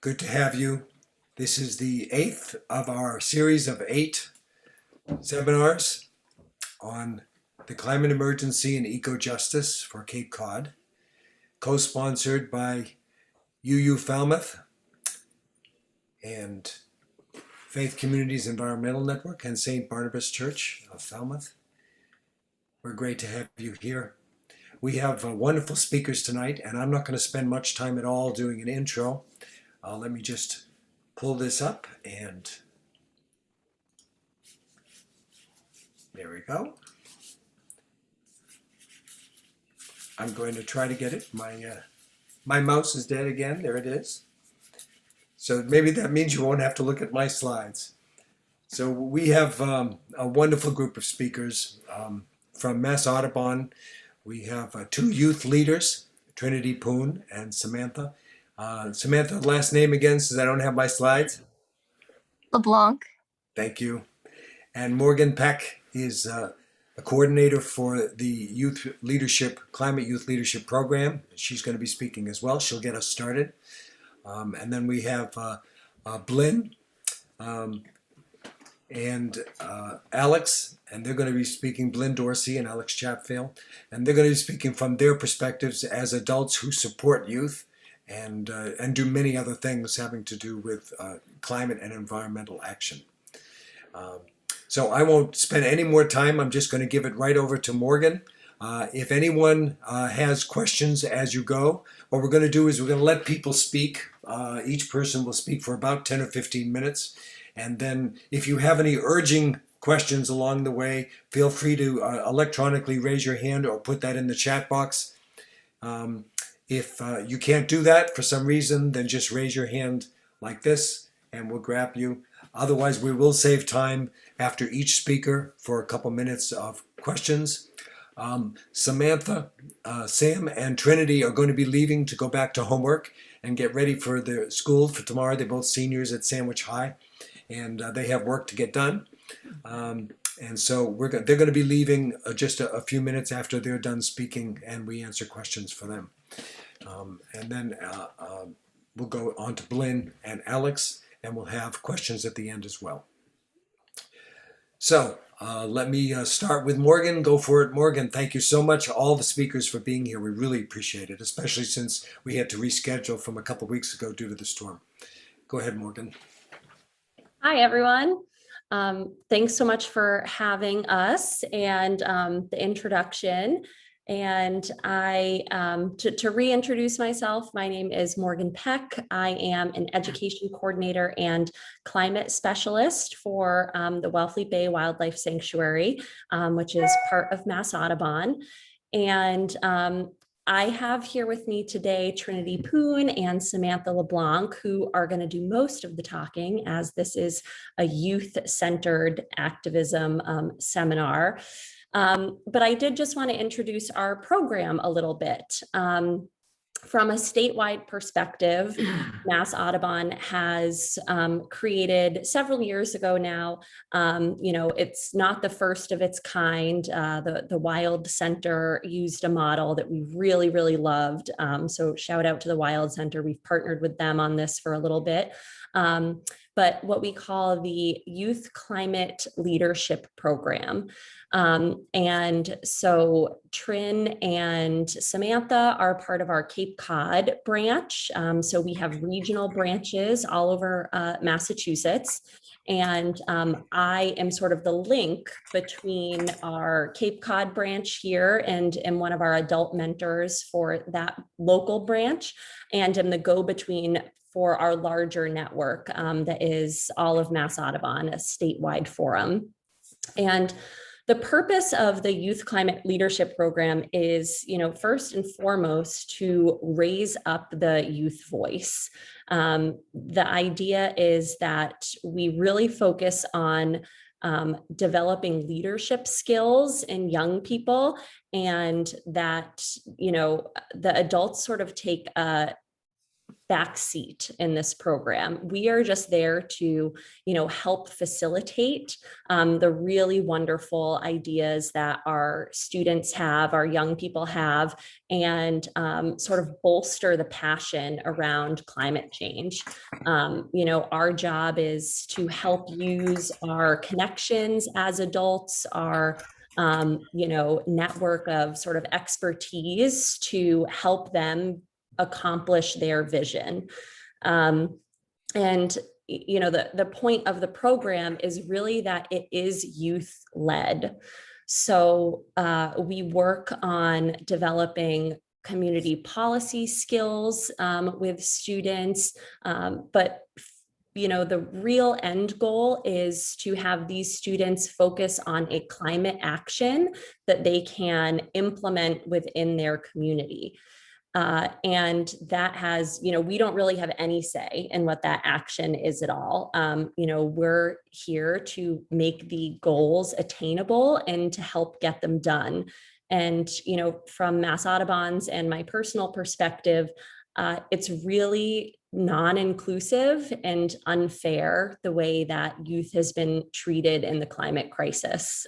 Good to have you. This is the eighth of our series of 8 seminars on the climate emergency and eco-justice for Cape Cod, co-sponsored by UU Falmouth and Faith Communities Environmental Network and St. Barnabas Church of Falmouth. We're great to have you here. We have wonderful speakers tonight, and I'm not going to spend much time at all doing an intro. Let me just pull this up, and there we go. I'm going to try to get it. My mouse is dead again. There it is. So maybe that means you won't have to look at my slides. So we have a wonderful group of speakers from Mass Audubon. We have 2 youth leaders, Trinity Poon and Samantha. Samantha, last name again, since I don't have my slides. LeBlanc. Thank you. And Morgan Peck is a coordinator for the Climate Youth Leadership Program. She's going to be speaking as well. She'll get us started. And then we have Blynn and Alex, and they're going to be speaking, Blynn Dorsey and Alex Chatfield, and they're going to be speaking from their perspectives as adults who support youth and do many other things having to do with climate and environmental action. So I won't spend any more time. I'm just going to give it right over to Morgan. If anyone has questions as you go, what we're going to do is we're going to let people speak. Each person will speak for about 10 or 15 minutes. And then if you have any urging questions along the way, feel free to electronically raise your hand or put that in the chat box. If you can't do that for some reason, then just raise your hand like this and we'll grab you. Otherwise, we will save time after each speaker for a couple minutes of questions. Samantha, Sam, and Trinity are going to be leaving to go back to homework and get ready for their school for tomorrow. They're both seniors at Sandwich High, and they have work to get done. And so they're going to be leaving just a few minutes after they're done speaking, and we answer questions for them. And then we'll go on to Blynn and Alex, and we'll have questions at the end as well. So let me start with Morgan. Go for it, Morgan. Thank you so much, all the speakers, for being here. We really appreciate it, especially since we had to reschedule from a couple of weeks ago due to the storm. Go ahead, Morgan. Hi, everyone. Thanks so much for having us and the introduction. And to reintroduce myself, my name is Morgan Peck. I am an education coordinator and climate specialist for the Wellfleet Bay Wildlife Sanctuary, which is part of Mass Audubon. And I have here with me today Trinity Poon and Samantha LeBlanc, who are going to do most of the talking, as this is a youth-centered activism seminar. But I did just want to introduce our program a little bit. From a statewide perspective, Mass Audubon has created several years ago now. It's not the first of its kind. The Wild Center used a model that we really, really loved. So shout out to the Wild Center. We've partnered with them on this for a little bit. But what we call the Youth Climate Leadership Program. And so Trin and Samantha are part of our Cape Cod branch. So we have regional branches all over Massachusetts. And I am sort of the link between our Cape Cod branch here and one of our adult mentors for that local branch, and am the go-between for our larger network that is all of Mass Audubon, a statewide forum. And the purpose of the Youth Climate Leadership Program is, first and foremost, to raise up the youth voice. The idea is that we really focus on developing leadership skills in young people, and that, the adults sort of take a backseat in this program. We are just there to, help facilitate the really wonderful ideas that our students have, our young people have, and sort of bolster the passion around climate change. Our job is to help use our connections as adults, our network of sort of expertise to help them accomplish their vision. And the point of the program is really that it is youth led. So we work on developing community policy skills with students, but the real end goal is to have these students focus on a climate action that they can implement within their community. And that has, we don't really have any say in what that action is at all. We're here to make the goals attainable and to help get them done. And, from Mass Audubon's and my personal perspective, it's really non-inclusive and unfair the way that youth has been treated in the climate crisis.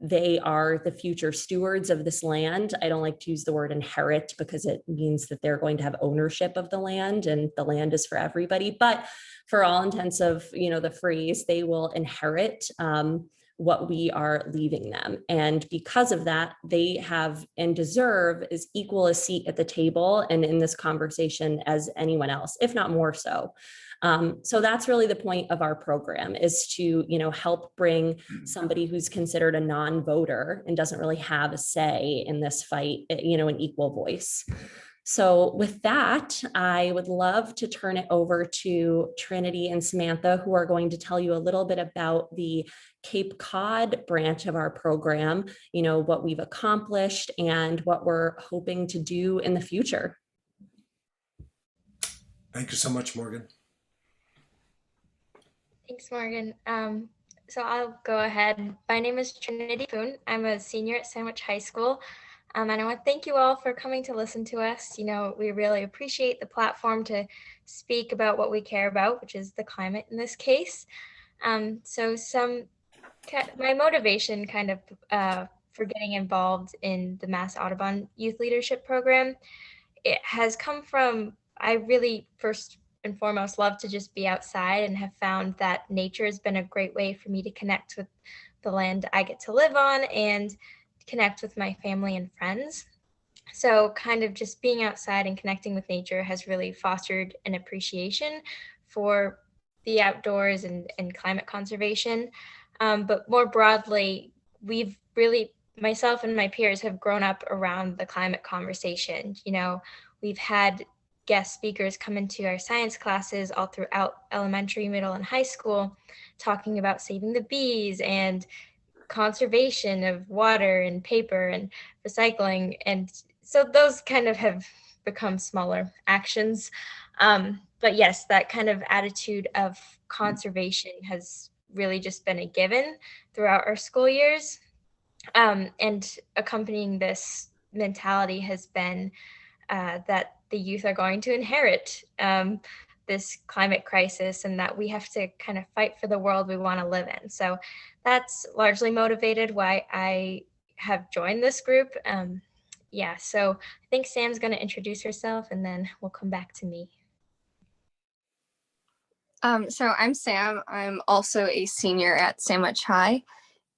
They are the future stewards of this land. I don't like to use the word inherit because it means that they're going to have ownership of the land and the land is for everybody. But for all intents of, the phrase, they will inherit what we are leaving them. And because of that, they have and deserve as equal a seat at the table and in this conversation as anyone else, if not more so. So that's really the point of our program, is to, help bring somebody who's considered a non-voter and doesn't really have a say in this fight, an equal voice. So with that, I would love to turn it over to Trinity and Samantha, who are going to tell you a little bit about the Cape Cod branch of our program, what we've accomplished and what we're hoping to do in the future. Thank you so much, Morgan. Thanks, Morgan. So I'll go ahead. My name is Trinity Poon. I'm a senior at Sandwich High School. And I want to thank you all for coming to listen to us. We really appreciate the platform to speak about what we care about, which is the climate in this case. So my motivation kind of for getting involved in the Mass Audubon Youth Leadership Program, it has come from, I really first and foremost love to just be outside and have found that nature has been a great way for me to connect with the land I get to live on and connect with my family and friends. So kind of just being outside and connecting with nature has really fostered an appreciation for the outdoors and climate conservation. But more broadly, we've really, myself and my peers have grown up around the climate conversation. We've had guest speakers come into our science classes all throughout elementary, middle, and high school, talking about saving the bees and conservation of water and paper and recycling. And so those kind of have become smaller actions. But yes, that kind of attitude of conservation has really just been a given throughout our school years. And accompanying this mentality has been that the youth are going to inherit this climate crisis and that we have to kind of fight for the world we want to live in. So that's largely motivated why I have joined this group. So I think Sam's going to introduce herself and then we'll come back to me. So I'm Sam. I'm also a senior at Sandwich High.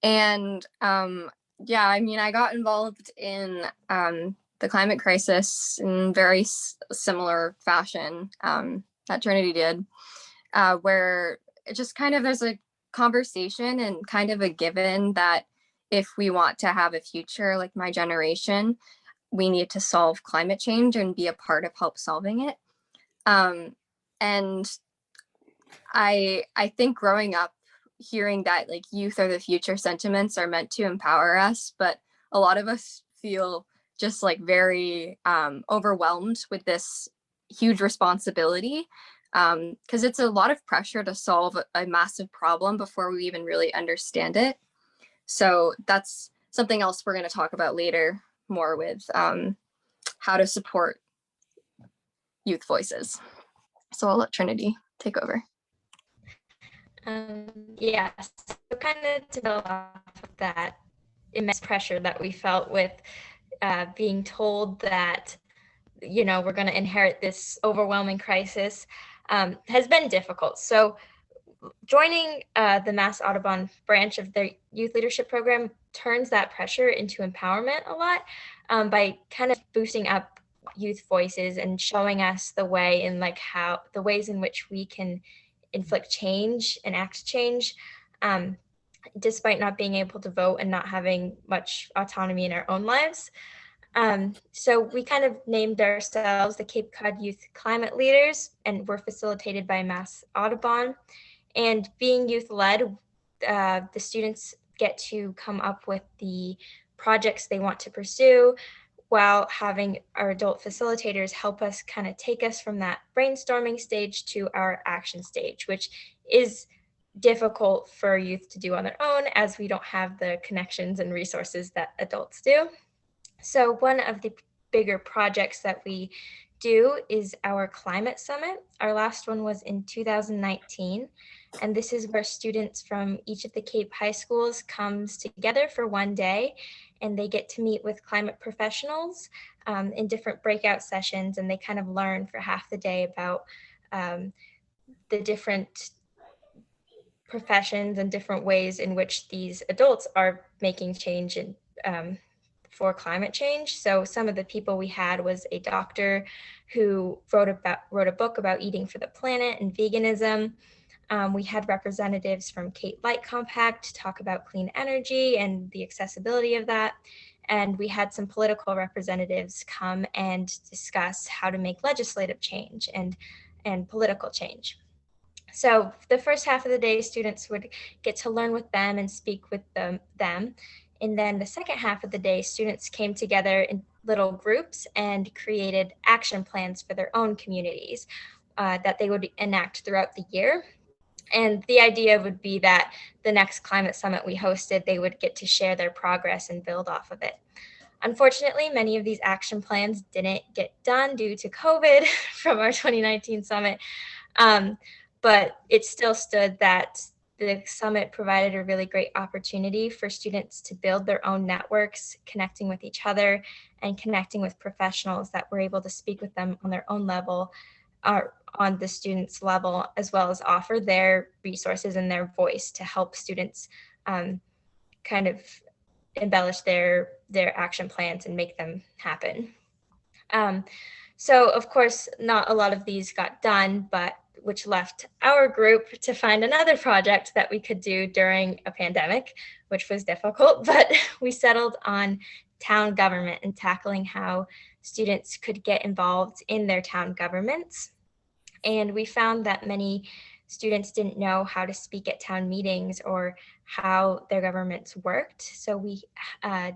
And I got involved in the climate crisis in very similar fashion that Trinity did, where it just kind of, there's a conversation and kind of a given that if we want to have a future like my generation, we need to solve climate change and be a part of help solving it. And I think growing up hearing that like youth are the future sentiments are meant to empower us, but a lot of us feel just like very overwhelmed with this huge responsibility, because it's a lot of pressure to solve a massive problem before we even really understand it. So that's something else we're going to talk about later more with how to support youth voices. So I'll let Trinity take over. Yeah, so kind of to build off of that immense pressure that we felt with being told that, you know, we're going to inherit this overwhelming crisis has been difficult. So joining the Mass Audubon branch of their youth leadership program turns that pressure into empowerment a lot by kind of boosting up youth voices and showing us the way in like how the ways in which we can inflict change and act change, despite not being able to vote and not having much autonomy in our own lives. So we kind of named ourselves the Cape Cod Youth Climate Leaders, and we're facilitated by Mass Audubon. And being youth-led, the students get to come up with the projects they want to pursue, while having our adult facilitators help us kind of take us from that brainstorming stage to our action stage, which is difficult for youth to do on their own, as we don't have the connections and resources that adults do. So one of the bigger projects that we do is our climate summit. Our last one was in 2019. And this is where students from each of the Cape high schools comes together for one day, and they get to meet with climate professionals in different breakout sessions, and they kind of learn for half the day about the different professions and different ways in which these adults are making change in, for climate change. So some of the people we had was a doctor who wrote a book about eating for the planet and veganism. We had representatives from Cape Light Compact talk about clean energy and the accessibility of that. And we had some political representatives come and discuss how to make legislative change and political change. So the first half of the day, students would get to learn with them and speak with them. And then the second half of the day, students came together in little groups and created action plans for their own communities that they would enact throughout the year. And the idea would be that the next climate summit we hosted, they would get to share their progress and build off of it. Unfortunately, many of these action plans didn't get done due to COVID from our 2019 summit. But it still stood that the summit provided a really great opportunity for students to build their own networks, connecting with each other and connecting with professionals that were able to speak with them on their own level, on the students' level, as well as offer their resources and their voice to help students kind of embellish their action plans and make them happen. So of course, not a lot of these got done, but which left our group to find another project that we could do during a pandemic, which was difficult, but we settled on town government and tackling how students could get involved in their town governments. And we found that many students didn't know how to speak at town meetings or how their governments worked. So we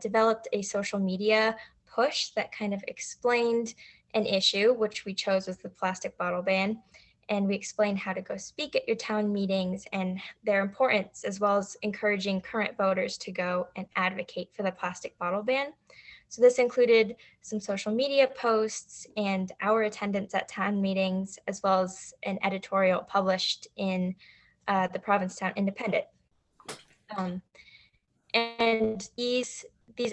developed a social media push that kind of explained an issue, which we chose was the plastic bottle ban. And we explained how to go speak at your town meetings and their importance, as well as encouraging current voters to go and advocate for the plastic bottle ban. So this included some social media posts and our attendance at town meetings, as well as an editorial published in the Provincetown Independent. And these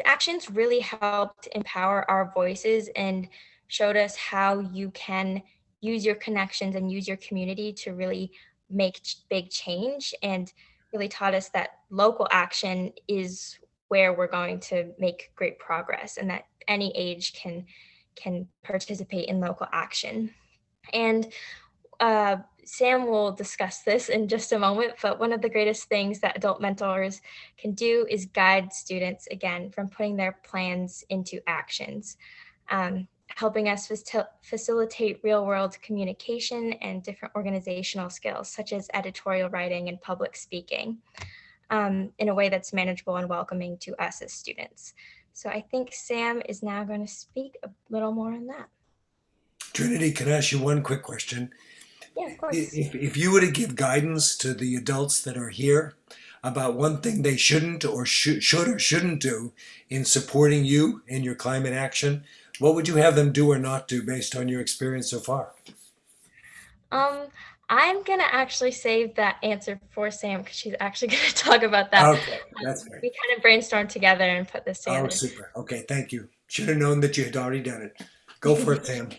actions really helped empower our voices and showed us how you can use your connections and use your community to really make big change, and really taught us that local action is where we're going to make great progress, and that any age can participate in local action. And Sam will discuss this in just a moment, but one of the greatest things that adult mentors can do is guide students, again, from putting their plans into actions. Helping us facilitate real-world communication and different organizational skills, such as editorial writing and public speaking, in a way that's manageable and welcoming to us as students. So I think Sam is now going to speak a little more on that. Trinity, can I ask you one quick question? Yeah, of course. If you were to give guidance to the adults that are here about one thing they shouldn't or should or shouldn't do in supporting you in your climate action, What would you have them do or not do based on your experience so far? Um, I'm gonna actually save that answer for Sam because she's actually gonna talk about that. Okay, that's fair. We kind of brainstormed together and put this Oh, together. super. Okay, thank you. Should have known that you had already done it. Go for it, Sam.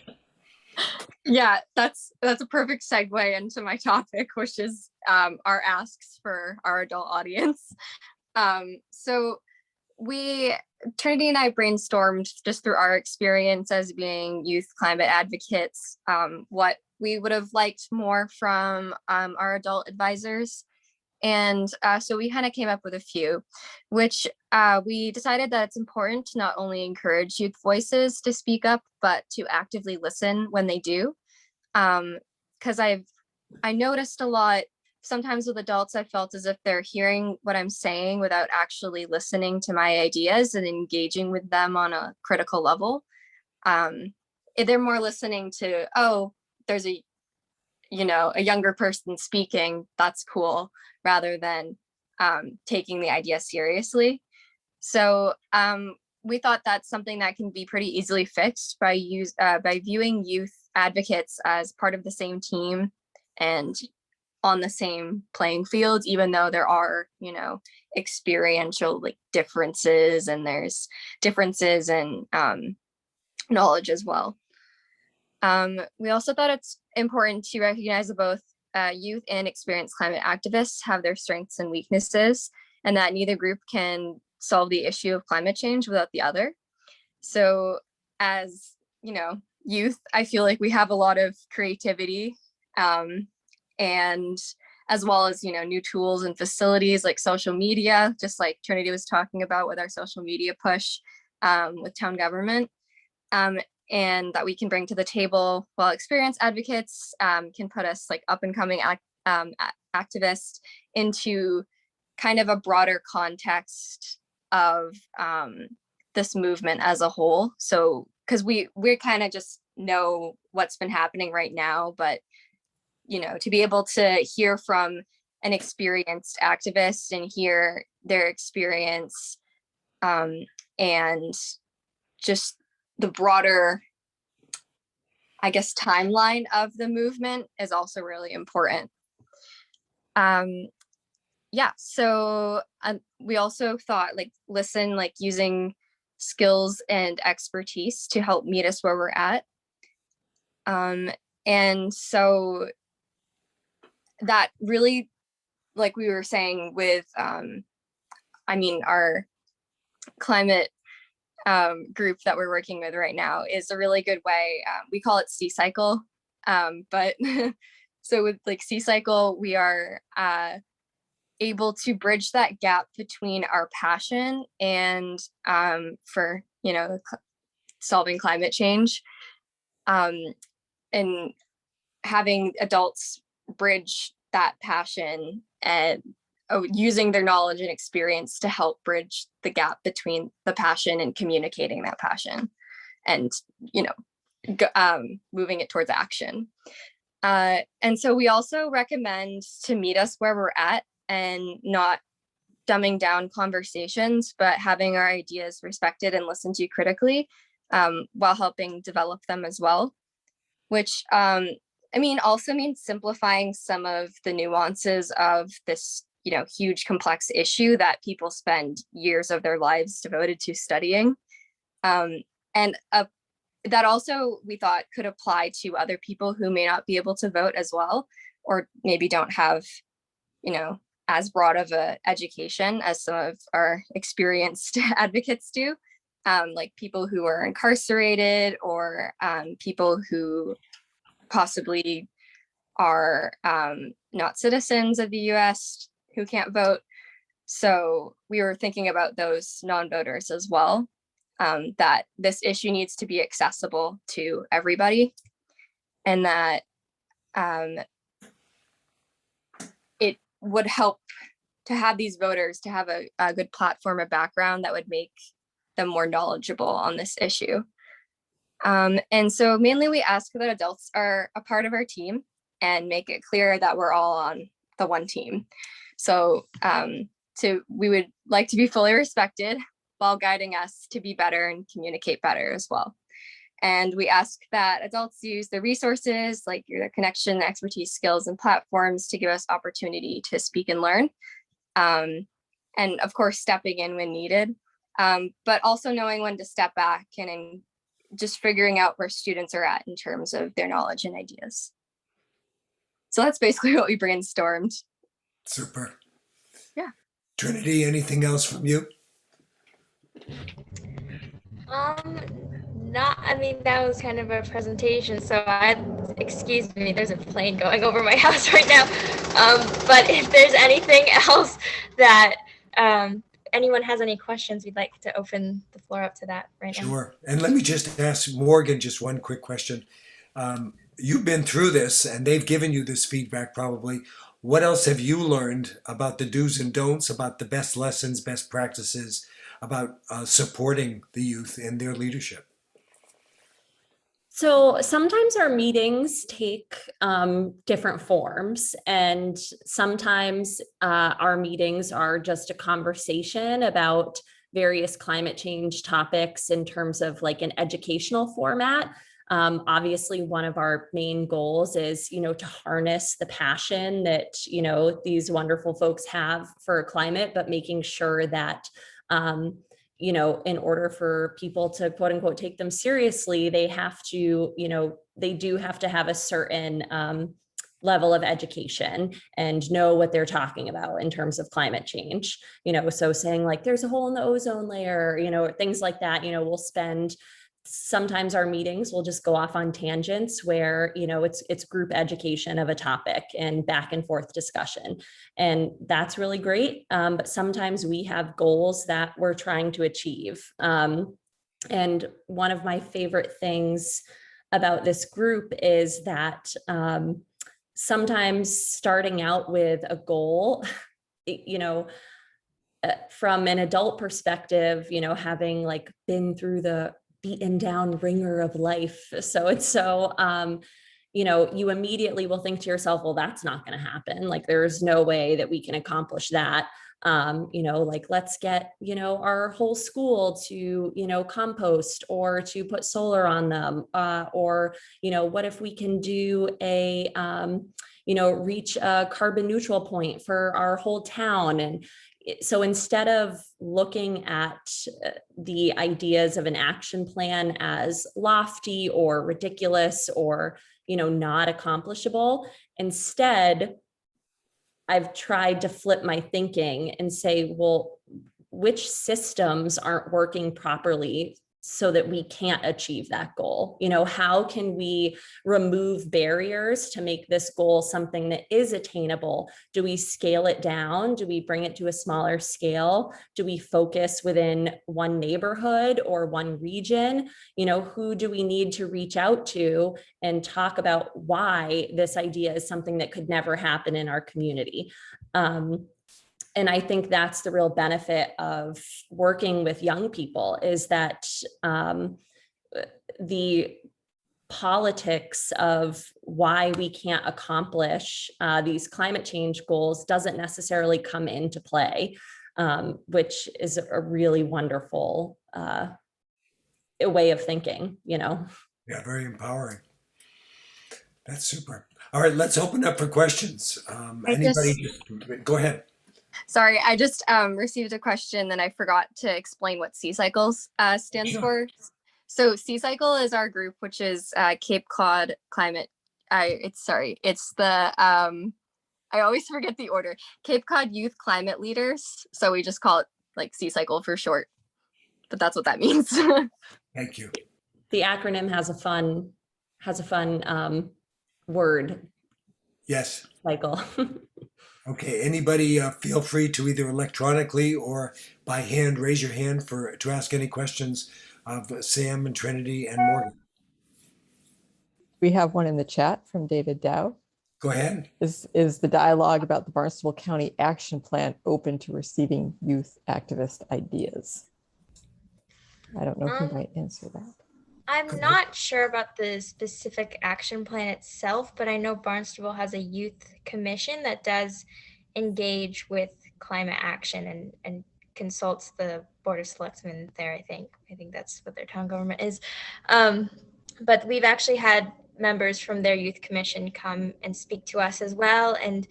Yeah, that's a perfect segue into my topic, which is our asks for our adult audience. So Trinity and I brainstormed just through our experience as being youth climate advocates, what we would have liked more from our adult advisors. And so we kind of came up with a few, which we decided that it's important to not only encourage youth voices to speak up, but to actively listen when they do. Because I noticed a lot, sometimes with adults, I felt as if they're hearing what I'm saying without actually listening to my ideas and engaging with them on a critical level. They're more listening to, oh, there's a younger person speaking, that's cool, rather than taking the idea seriously. So we thought that's something that can be pretty easily fixed by viewing youth advocates as part of the same team and on the same playing field, even though there are, experiential like differences, and there's differences in knowledge as well. We also thought it's important to recognize that both youth and experienced climate activists have their strengths and weaknesses, and that neither group can solve the issue of climate change without the other. So as, youth, I feel like we have a lot of creativity, and as well as, new tools and facilities like social media, just like Trinity was talking about with our social media push with town government. And that we can bring to the table, while experienced advocates can put us like up and coming activists into kind of a broader context of this movement as a whole. So, because we kind of just know what's been happening right now, but to be able to hear from an experienced activist and hear their experience and just the broader, I guess, timeline of the movement is also really important. So we also thought listen, using skills and expertise to help meet us where we're at. And so that really, like we were saying with, our climate group that we're working with right now is a really good way. We call it C-Cycle. But so with C-Cycle, we are able to bridge that gap between our passion and for, solving climate change, and having adults bridge that passion and using their knowledge and experience to help bridge the gap between the passion and communicating that passion and, moving it towards action. And so we also recommend to meet us where we're at and not dumbing down conversations, but having our ideas respected and listened to critically, while helping develop them as well, which also means simplifying some of the nuances of this, huge complex issue that people spend years of their lives devoted to studying. And that also we thought could apply to other people who may not be able to vote as well, or maybe don't have, as broad of a education as some of our experienced advocates do, like people who are incarcerated, or people who possibly are not citizens of the US who can't vote. So we were thinking about those non-voters as well, that this issue needs to be accessible to everybody, and that it would help to have these voters to have a good platform or background that would make them more knowledgeable on this issue. And so mainly we ask that adults are a part of our team and make it clear that we're all on the one team. So we would like to be fully respected while guiding us to be better and communicate better as well. And we ask that adults use the resources like your connection, expertise, skills, and platforms to give us opportunity to speak and learn. And of course, stepping in when needed, but also knowing when to step back and just figuring out where students are at in terms of their knowledge and ideas. So that's basically what we brainstormed. Super. Yeah. Trinity, anything else from you? Not, I mean, that was kind of a presentation, so excuse me, there's a plane going over my house right now. But if there's anything else that anyone has any questions, we'd like to open the floor up to that right now. Sure. And let me just ask Morgan just one quick question. You've been through this and they've given you this feedback probably. What else have you learned about the do's and don'ts, about the best lessons, best practices, about supporting the youth in their leadership? So sometimes our meetings take different forms, and sometimes our meetings are just a conversation about various climate change topics in terms of like an educational format. Obviously, one of our main goals is, to harness the passion that, these wonderful folks have for climate, but making sure that, in order for people to quote unquote take them seriously, they have to, they do have to have a certain level of education and know what they're talking about in terms of climate change. So saying like there's a hole in the ozone layer, things like that, we'll spend. Sometimes our meetings will just go off on tangents where, it's group education of a topic and back and forth discussion. And that's really great. But sometimes we have goals that we're trying to achieve. And one of my favorite things about this group is that sometimes starting out with a goal, from an adult perspective, having like been through the beaten down ringer of life. So it's so, you immediately will think to yourself, well, that's not going to happen. Like, there's no way that we can accomplish that. Like let's get, our whole school to, compost or to put solar on them. Or, what if we can do a, reach a carbon neutral point for our whole town. And so instead of looking at the ideas of an action plan as lofty or ridiculous or, not accomplishable, instead, I've tried to flip my thinking and say, well, which systems aren't working properly so that we can't achieve that goal? How can we remove barriers to make this goal something that is attainable? Do we scale it down? Do we bring it to a smaller scale? Do we focus within one neighborhood or one region? Who do we need to reach out to and talk about why this idea is something that could never happen in our community? And I think that's the real benefit of working with young people, is that the politics of why we can't accomplish these climate change goals doesn't necessarily come into play, which is a really wonderful way of thinking, Yeah, very empowering. That's super. All right, let's open up for questions. Go ahead. Sorry, I just received a question and I forgot to explain what Sea Cycles stands Sure. for. So Sea Cycle is our group, which is Cape Cod Climate. It's the I always forget the order. Cape Cod Youth Climate Leaders. So we just call it like Sea Cycle for short. But that's what that means. Thank you. the acronym has a fun word. Yes. Cycle. Okay, anybody feel free to either electronically or by hand raise your hand to ask any questions of Sam and Trinity and Morgan. We have one in the chat from David Dow. Go ahead. Is the dialogue about the Barnstable County Action Plan open to receiving youth activist ideas? I don't know who might answer that. I'm not sure about the specific action plan itself, but I know Barnstable has a youth commission that does engage with climate action and consults the Board of Selectmen there, I think. I think that's what their town government is. but we've actually had members from their youth commission come and speak to us as well. And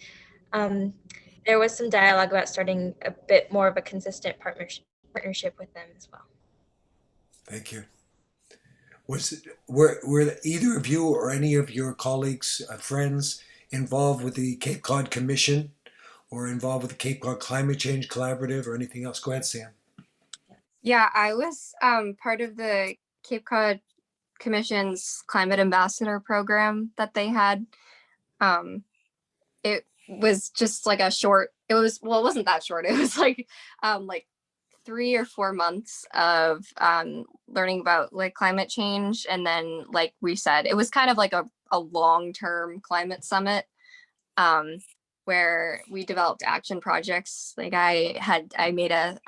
there was some dialogue about starting a bit more of a consistent partnership with them as well. Thank you. Were either of you or any of your colleagues, friends, involved with the Cape Cod Commission or involved with the Cape Cod Climate Change Collaborative or anything else? Go ahead, Sam. Yeah, I was part of the Cape Cod Commission's Climate Ambassador program that they had. It was just like a short, it wasn't that short. It was like 3 or 4 months of learning about like climate change. And then like we said, it was kind of like a long-term climate summit where we developed action projects. Like I made a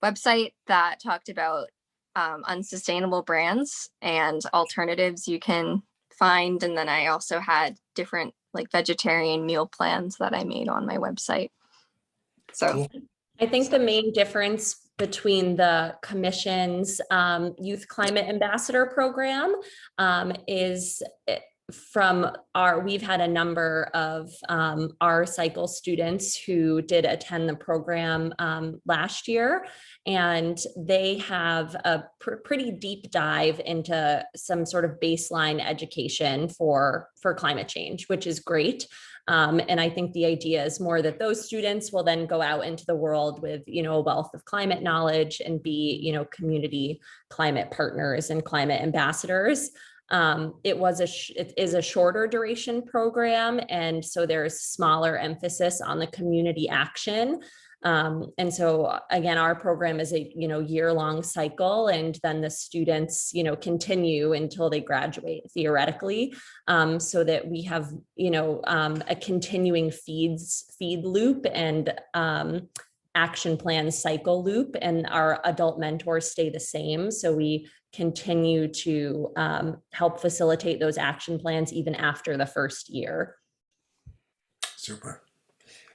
website that talked about unsustainable brands and alternatives you can find. And then I also had different like vegetarian meal plans that I made on my website. So Cool. I think the main difference between the Commission's Youth Climate Ambassador program is we've had a number of our cycle students who did attend the program last year, and they have a pretty deep dive into some sort of baseline education for climate change, which is great. And I think the idea is more that those students will then go out into the world with, a wealth of climate knowledge and be, community climate partners and climate ambassadors. It is a shorter duration program. And so there's smaller emphasis on the community action. And so again, our program is a, year-long cycle, and then the students, continue until they graduate theoretically, so that we have, a continuing feed loop and action plan cycle loop, and our adult mentors stay the same. So we continue to help facilitate those action plans even after the first year. Super.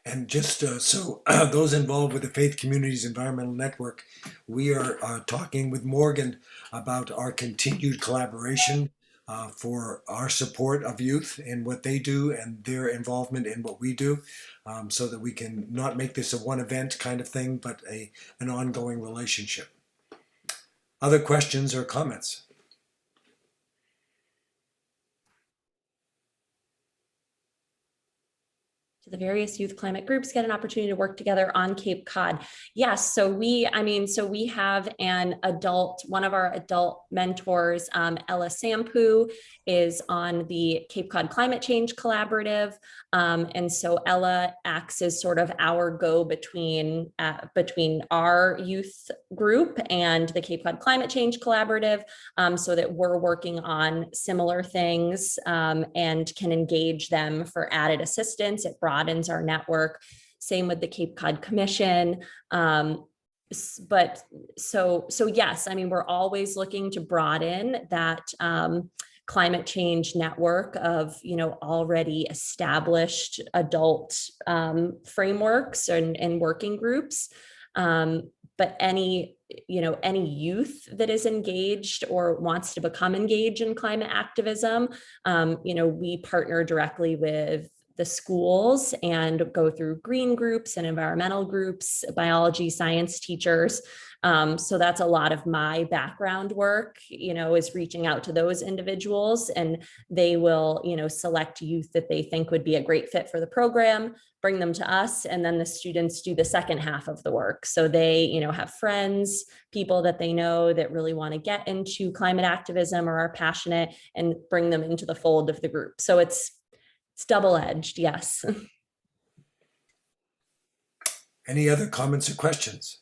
And just so those involved with the Faith Communities Environmental Network, we are talking with Morgan about our continued collaboration for our support of youth and what they do and their involvement in what we do, so that we can not make this a one event kind of thing, but an ongoing relationship. Other questions or comments? The various youth climate groups get an opportunity to work together on Cape Cod. Yes, so we have one of our adult mentors, Ella Sampu, is on the Cape Cod Climate Change Collaborative. And so Ella acts as sort of our go between our youth group and the Cape Cod Climate Change Collaborative, so that we're working on similar things and can engage them for added assistance. It broadens our network. Same with the Cape Cod Commission. But so yes, we're always looking to broaden that climate change network of, already established adult frameworks and working groups. But any youth that is engaged or wants to become engaged in climate activism, we partner directly with the schools and go through green groups and environmental groups, biology, science teachers. So that's a lot of my background work, is reaching out to those individuals, and they will, select youth that they think would be a great fit for the program, bring them to us, and then the students do the second half of the work. So they, have friends, people that they know that really want to get into climate activism or are passionate, and bring them into the fold of the group. So it's double-edged, yes. Any other comments or questions?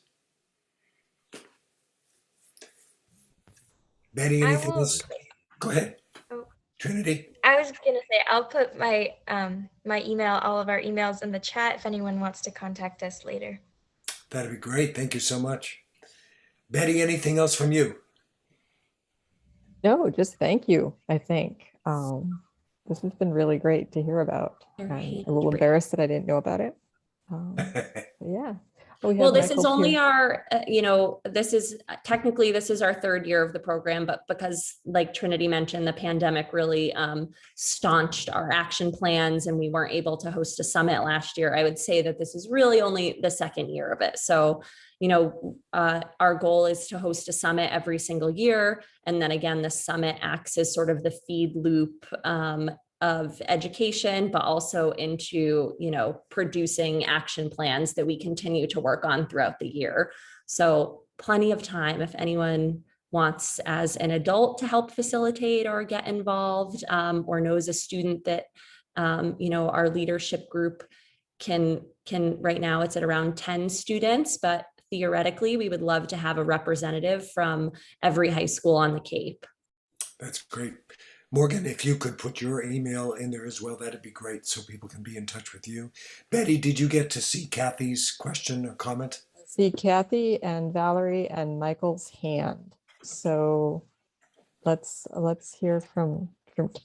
Betty, anything else? Go ahead. Oh. Trinity. I was gonna say, I'll put my my email, all of our emails in the chat if anyone wants to contact us later. That'd be great. Thank you so much. Betty, anything else from you? No, just thank you, I think. This has been really great to hear about. I'm a little embarrassed that I didn't know about it. Yeah. We Well, have this is Michael only here. our, this is technically this is our third year of the program, but because like Trinity mentioned, the pandemic really staunched our action plans and we weren't able to host a summit last year, I would say that this is really only the second year of it. So, our goal is to host a summit every single year. And then again, the summit acts as sort of the feed loop of education, but also into, producing action plans that we continue to work on throughout the year. So plenty of time if anyone wants as an adult to help facilitate or get involved, or knows a student that, our leadership group can right now it's at around 10 students, but theoretically we would love to have a representative from every high school on the Cape. That's great. Morgan, if you could put your email in there as well, that'd be great so people can be in touch with you. Betty, did you get to see Kathy's question or comment? See Kathy and Valerie and Michael's hand. So let's hear from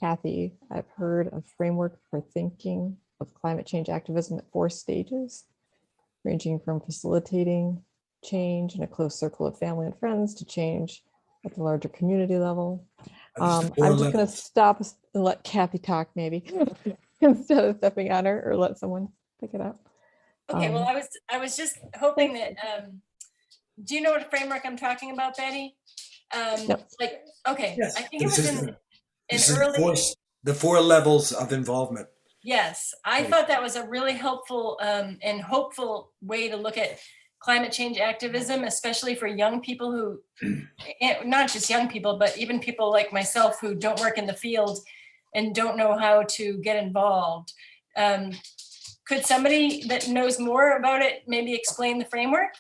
Kathy. I've heard a framework for thinking of climate change activism at 4 stages, ranging from facilitating change in a close circle of family and friends to change at the larger community level. I'm just going to stop and let Kathy talk maybe instead of stepping on her, or let someone pick it up. Okay, well, I was just hoping that, do you know what framework I'm talking about, Betty? Yep. Okay, Yes. I think it was in early. The 4 levels of involvement. Yes, I thought that was a really helpful and hopeful way to look at climate change activism, especially for young people who, not just young people, but even people like myself who don't work in the field and don't know how to get involved. Could somebody that knows more about it maybe explain the framework?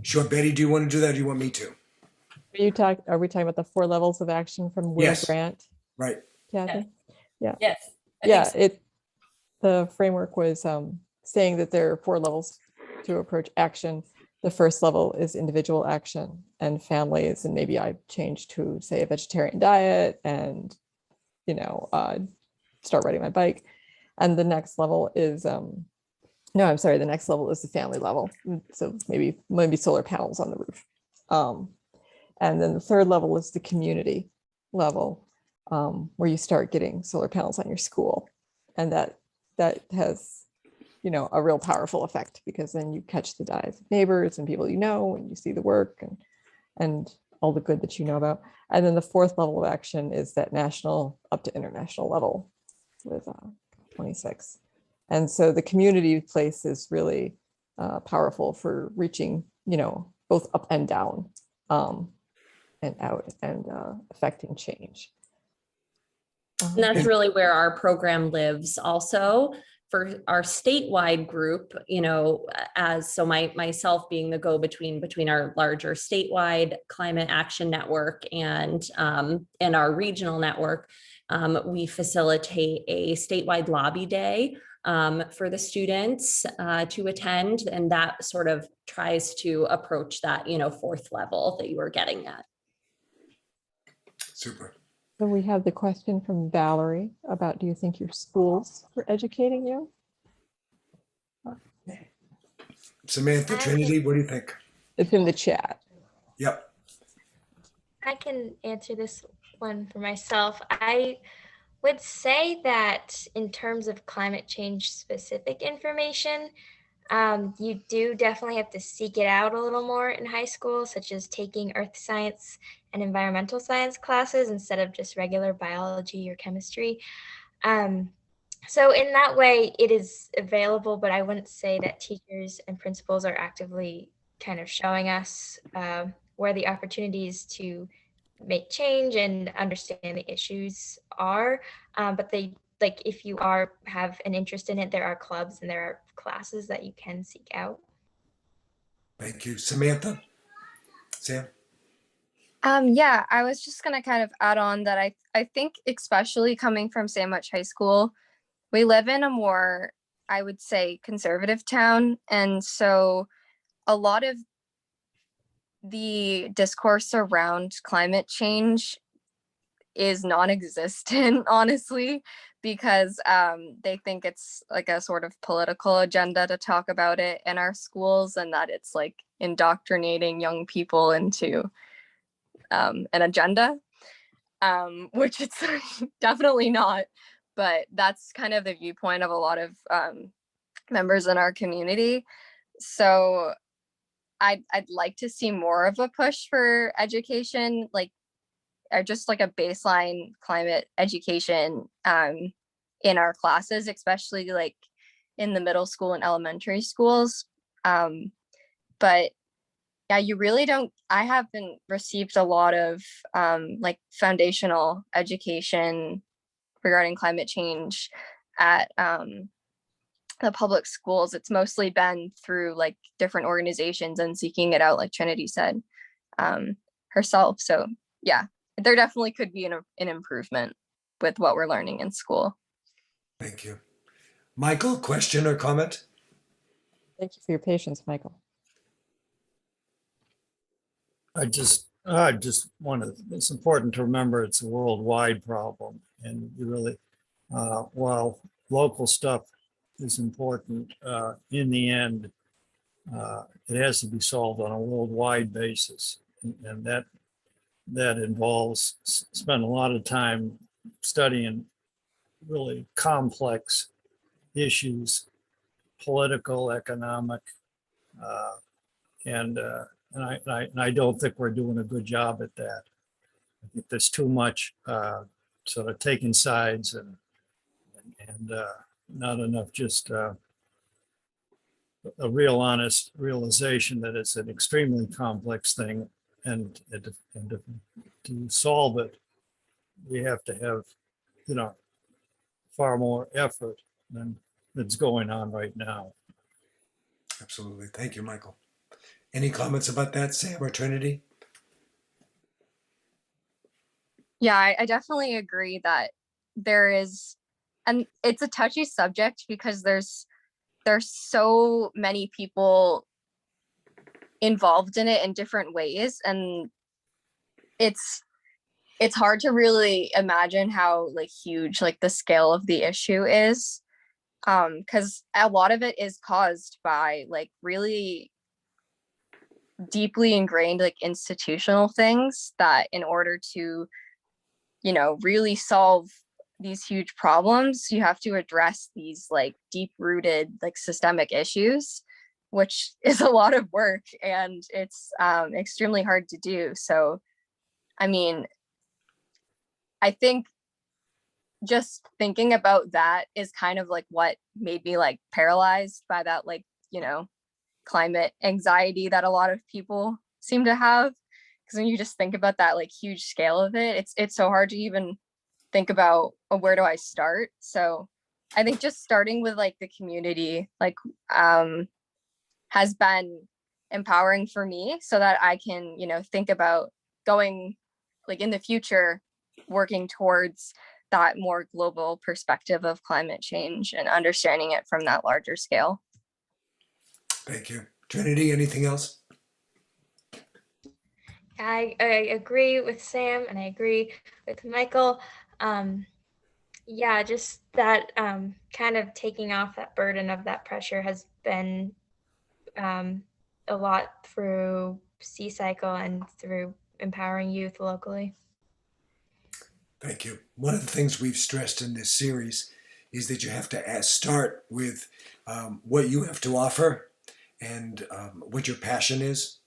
Sure. Betty, do you want to do that? Or do you want me to? Are we talking about the 4 levels of action from Will Yes. Grant? Right. Kathy? Yeah. Yes. Yeah, So. the framework was saying that there are 4 levels to approach action. The first level is individual action and families, and maybe I changed to say a vegetarian diet and start riding my bike. And the next level is the next level is the family level. So maybe solar panels on the roof. And then the third level is the community level, where you start getting solar panels on your school. And that has, a real powerful effect, because then you catch the eyes of neighbors and people and you see the work and all the good that you know about. And then the 4th level of action is that national up to international level with 26. And so the community place is really powerful for reaching, both up and down and out and affecting change. And that's really where our program lives also. For our statewide group, myself being the go-between between our larger statewide climate action network and our regional network, we facilitate a statewide lobby day for the students to attend, and that sort of tries to approach that 4th level that you were getting at. Super. So we have the question from Valerie about, do you think your schools were educating you? Samantha, Trinity, what do you think? It's in the chat. Yep. I can answer this one for myself. I would say that in terms of climate change specific information, you do definitely have to seek it out a little more in high school, such as taking earth science and environmental science classes instead of just regular biology or chemistry. So in that way, it is available, but I wouldn't say that teachers and principals are actively kind of showing us where the opportunities to make change and understand the issues are. But if you have an interest in it, there are clubs and there are classes that you can seek out. Thank you. Samantha? Sam? Yeah, I was just gonna kind of add on that I think, especially coming from Sandwich High School, we live in a more, I would say, conservative town. And so a lot of the discourse around climate change is non-existent, honestly, because they think it's like a sort of political agenda to talk about it in our schools, and that it's like indoctrinating young people into an agenda, which it's definitely not. But that's kind of the viewpoint of a lot of members in our community. So I'd like to see more of a push for education, like, or just like a baseline climate education in our classes, especially like in the middle school and elementary schools. But yeah, you really don't, I haven't received a lot of like foundational education regarding climate change at the public schools. It's mostly been through like different organizations and seeking it out, like Trinity said herself. So yeah, there definitely could be an improvement with what we're learning in school. Thank you. Michael, question or comment? Thank you for your patience, Michael. I just want to, it's important to remember it's a worldwide problem. And you really, while local stuff is important, in the end, it has to be solved on a worldwide basis. And that involves spend a lot of time studying really complex issues, political, economic, and I don't think we're doing a good job at that. I think there's too much sort of taking sides and not enough just a real honest realization that it's an extremely complex thing, and to solve it, we have to have, you know, far more effort than that's going on right now. Absolutely. Thank you, Michael. Any comments about that, Sam or Trinity? Yeah, I definitely agree that there is, and it's a touchy subject because there's so many people involved in it in different ways, and it's hard to really imagine how like huge like the scale of the issue is, because a lot of it is caused by like really deeply ingrained like institutional things that in order to, you know, really solve these huge problems, you have to address these like deep rooted like systemic issues, which is a lot of work, and it's extremely hard to do. So I mean, I think just thinking about that is kind of like what made me like paralyzed by that, like, you know, climate anxiety that a lot of people seem to have. Because when you just think about that like huge scale of it, it's so hard to even think about, oh, where do I start? So I think just starting with like the community like has been empowering for me, so that I can, you know, think about going like in the future, working towards that more global perspective of climate change and understanding it from that larger scale. Thank you. Trinity, anything else? I agree with Sam and I agree with Michael. Yeah, just that kind of taking off that burden of that pressure has been a lot through C-Cycle and through empowering youth locally. Thank you. One of the things we've stressed in this series is that you have to start with what you have to offer and what your passion is,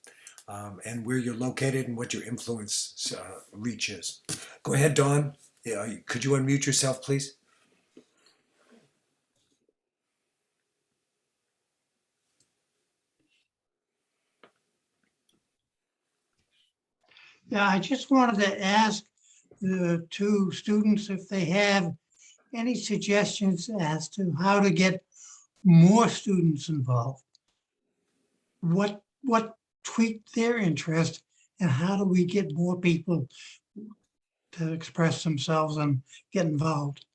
and where you're located and what your influence reach is. Go ahead, Dawn. Could you unmute yourself, please? Yeah, I just wanted to ask the two students if they have any suggestions as to how to get more students involved. What tweaked their interest, and how do we get more people to express themselves and get involved?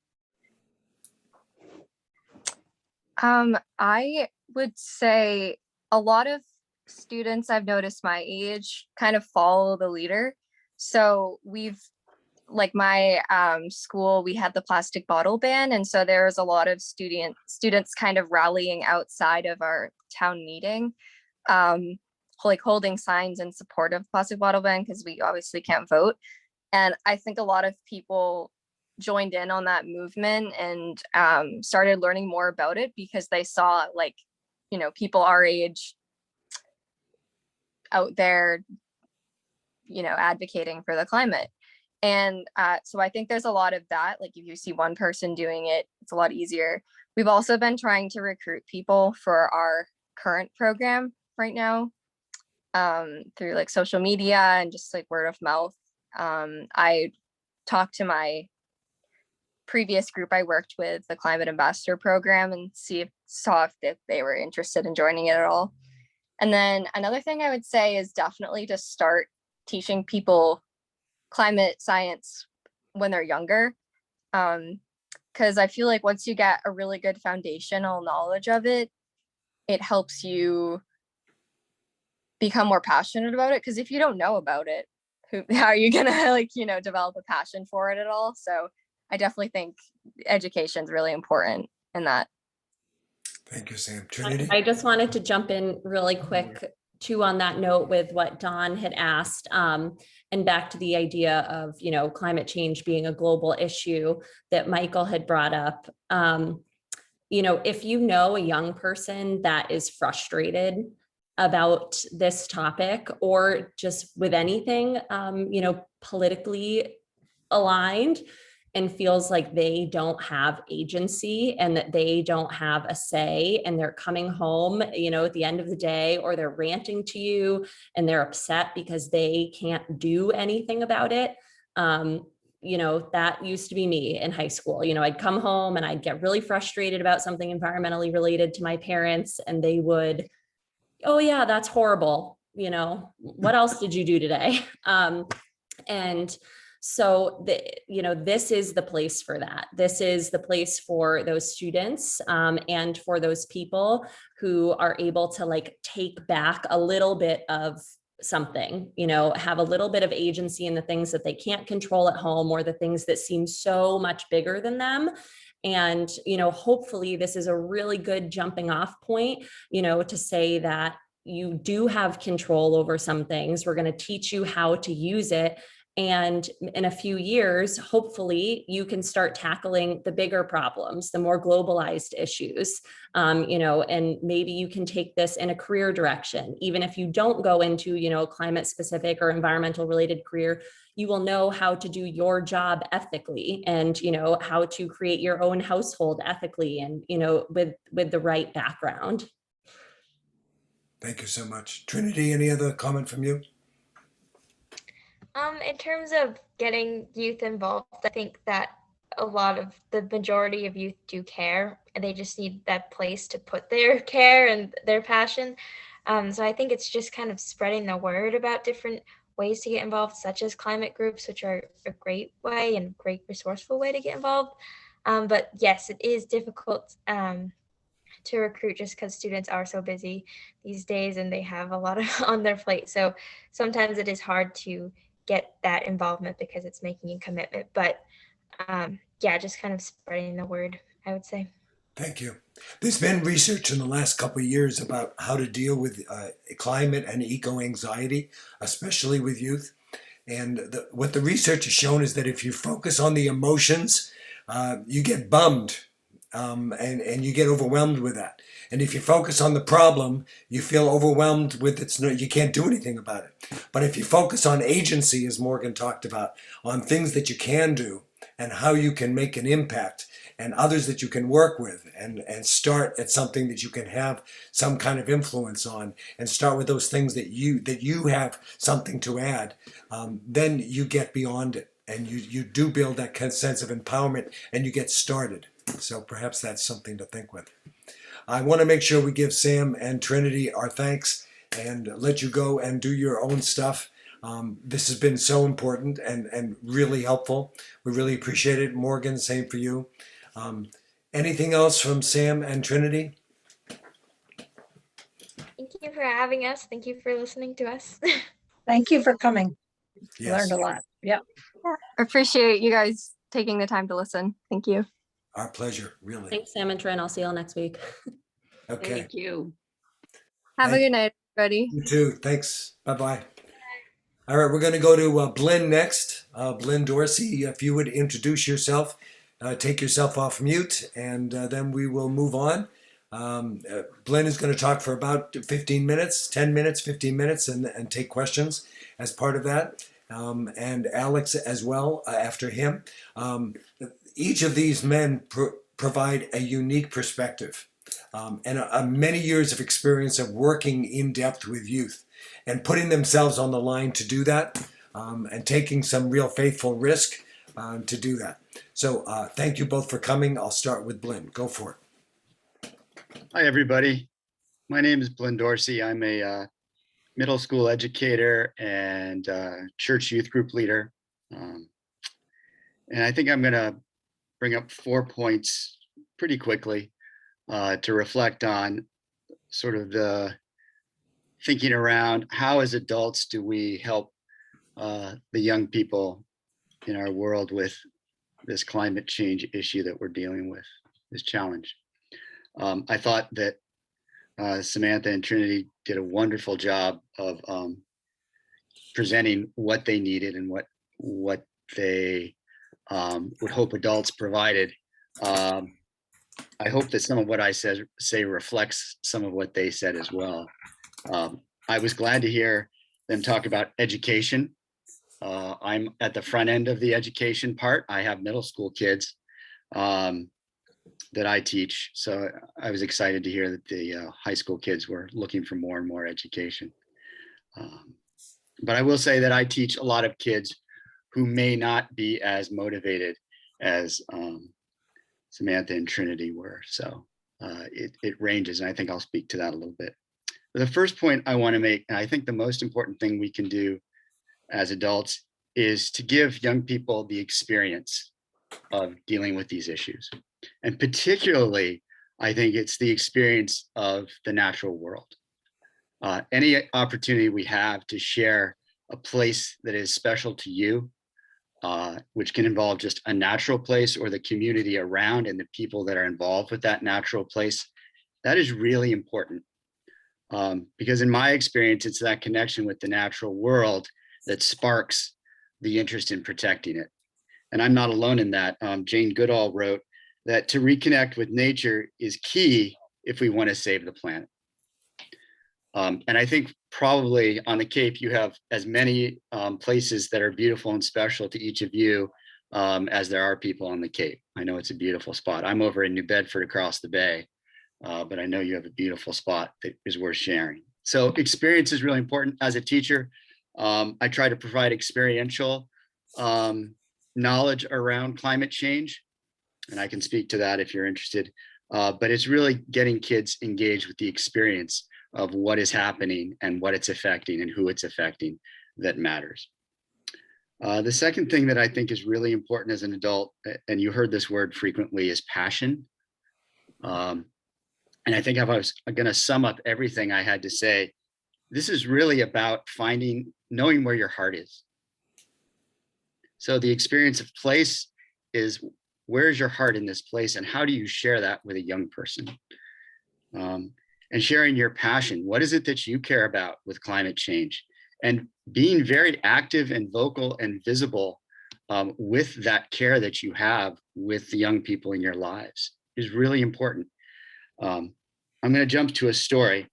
I would say a lot of students I've noticed my age kind of follow the leader. So we've like my school, we had the plastic bottle ban, and so there was a lot of students kind of rallying outside of our town meeting, like holding signs in support of plastic bottle ban because we obviously can't vote. And I think a lot of people joined in on that movement and started learning more about it because they saw, like, you know, people our age out there, you know, advocating for the climate. And so I think there's a lot of that. Like if you see one person doing it, it's a lot easier. We've also been trying to recruit people for our current program right now, through like social media and just like word of mouth. I talked to my previous group I worked with, the Climate Ambassador program, and saw if they were interested in joining it at all. And then another thing I would say is definitely to start teaching people climate science when they're younger. Because I feel like once you get a really good foundational knowledge of it, it helps you become more passionate about it. Because if you don't know about it, how are you gonna like, you know, develop a passion for it at all? So I definitely think education is really important in that. Thank you, Sam. Trinity? I just wanted to jump in really quick too on that note with what Don had asked, and back to the idea of, you know, climate change being a global issue that Michael had brought up. You know, if you know a young person that is frustrated about this topic or just with anything, you know, politically aligned, and feels like they don't have agency and that they don't have a say, and they're coming home, you know, at the end of the day, or they're ranting to you and they're upset because they can't do anything about it. You know, that used to be me in high school. You know, I'd come home and I'd get really frustrated about something environmentally related to my parents, and they would, oh yeah, that's horrible. You know, what else did you do today? And so, you know, this is the place for that. This is the place for those students, and for those people who are able to like take back a little bit of something, you know, have a little bit of agency in the things that they can't control at home, or the things that seem so much bigger than them. And, you know, hopefully this is a really good jumping off point, you know, to say that you do have control over some things. We're going to teach you how to use it. And in a few years, hopefully you can start tackling the bigger problems, the more globalized issues, you know, and maybe you can take this in a career direction. Even if you don't go into, you know, climate specific or environmental related career, you will know how to do your job ethically, and, you know, how to create your own household ethically, and, you know, with the right background. Thank you so much. Trinity, any other comment from you? In terms of getting youth involved, I think that the majority of youth do care, and they just need that place to put their care and their passion. So I think it's just kind of spreading the word about different ways to get involved, such as climate groups, which are a great way and great resourceful way to get involved. But yes, it is difficult to recruit just because students are so busy these days and they have a lot on their plate. So sometimes it is hard to get that involvement because it's making a commitment. But yeah, just kind of spreading the word, I would say. Thank you. There's been research in the last couple of years about how to deal with climate and eco-anxiety, especially with youth. And what the research has shown is that if you focus on the emotions, you get bummed, and you get overwhelmed with that. And if you focus on the problem, you feel overwhelmed with you can't do anything about it. But if you focus on agency, as Morgan talked about, on things that you can do and how you can make an impact, and others that you can work with, and start at something that you can have some kind of influence on, and start with those things that you have something to add, then you get beyond it, and you do build that sense of empowerment, and you get started. So perhaps that's something to think with. I want to make sure we give Sam and Trinity our thanks and let you go and do your own stuff. This has been so important and really helpful. We really appreciate it. Morgan, same for you. Anything else from Sam and Trinity? Thank you for having us. Thank you for listening to us. Thank you for coming. Yes, Learned a lot. Yep. Appreciate you guys taking the time to listen. Thank you. our pleasure, really. Thanks, Sam and Trin. I'll see you all next week. Okay, Thank you. Have a Thank good night, everybody. you too. Thanks. Bye-bye. All right, we're going to go to Blynn next. Blynn Dorsey, if you would introduce yourself, take yourself off mute, and then we will move on. Blynn is going to talk for about 15 minutes, 10 minutes, 15 minutes, and take questions as part of that. And Alex as well after him. Each of these men provide a unique perspective and many years of experience of working in depth with youth and putting themselves on the line to do that and taking some real faithful risk to do that. So thank you both for coming. I'll start with Blynn. Go for it. Hi, everybody. My name is Blynn Dorsey. I'm a middle school educator and church youth group leader. And I think I'm going to bring up 4 points pretty quickly to reflect on sort of the thinking around how as adults do we help the young people in our world with this climate change issue that we're dealing with, this challenge. I thought that Samantha and Trinity did a wonderful job of presenting what they needed and what they would hope adults provided. I hope that some of what I say reflects some of what they said as well. I was glad to hear them talk about education. I'm at the front end of the education part. I have middle school kids that I teach. So I was excited to hear that the high school kids were looking for more and more education. But I will say that I teach a lot of kids who may not be as motivated as Samantha and Trinity were. So it ranges, and I think I'll speak to that a little bit. But the first point I want to make, and I think the most important thing we can do as adults, is to give young people the experience of dealing with these issues. And particularly, I think it's the experience of the natural world. Any opportunity we have to share a place that is special to you, which can involve just a natural place or the community around and the people that are involved with that natural place, that is really important. Because in my experience, it's that connection with the natural world that sparks the interest in protecting it. And I'm not alone in that. Jane Goodall wrote that to reconnect with nature is key if we want to save the planet. And I think probably on the Cape, you have as many places that are beautiful and special to each of you as there are people on the Cape. I know it's a beautiful spot. I'm over in New Bedford across the bay, but I know you have a beautiful spot that is worth sharing. So experience is really important. As a teacher, I try to provide experiential knowledge around climate change, and I can speak to that if you're interested. But it's really getting kids engaged with the experience of what is happening and what it's affecting and who it's affecting that matters. The second thing that I think is really important as an adult, and you heard this word frequently, is passion. And I think if I was going to sum up everything I had to say, this is really about knowing where your heart is. So the experience of place is, where's your heart in this place, and how do you share that with a young person? And sharing your passion. What is it that you care about with climate change? And being very active and vocal and visible with that care that you have with the young people in your lives is really important. I'm going to jump to a story.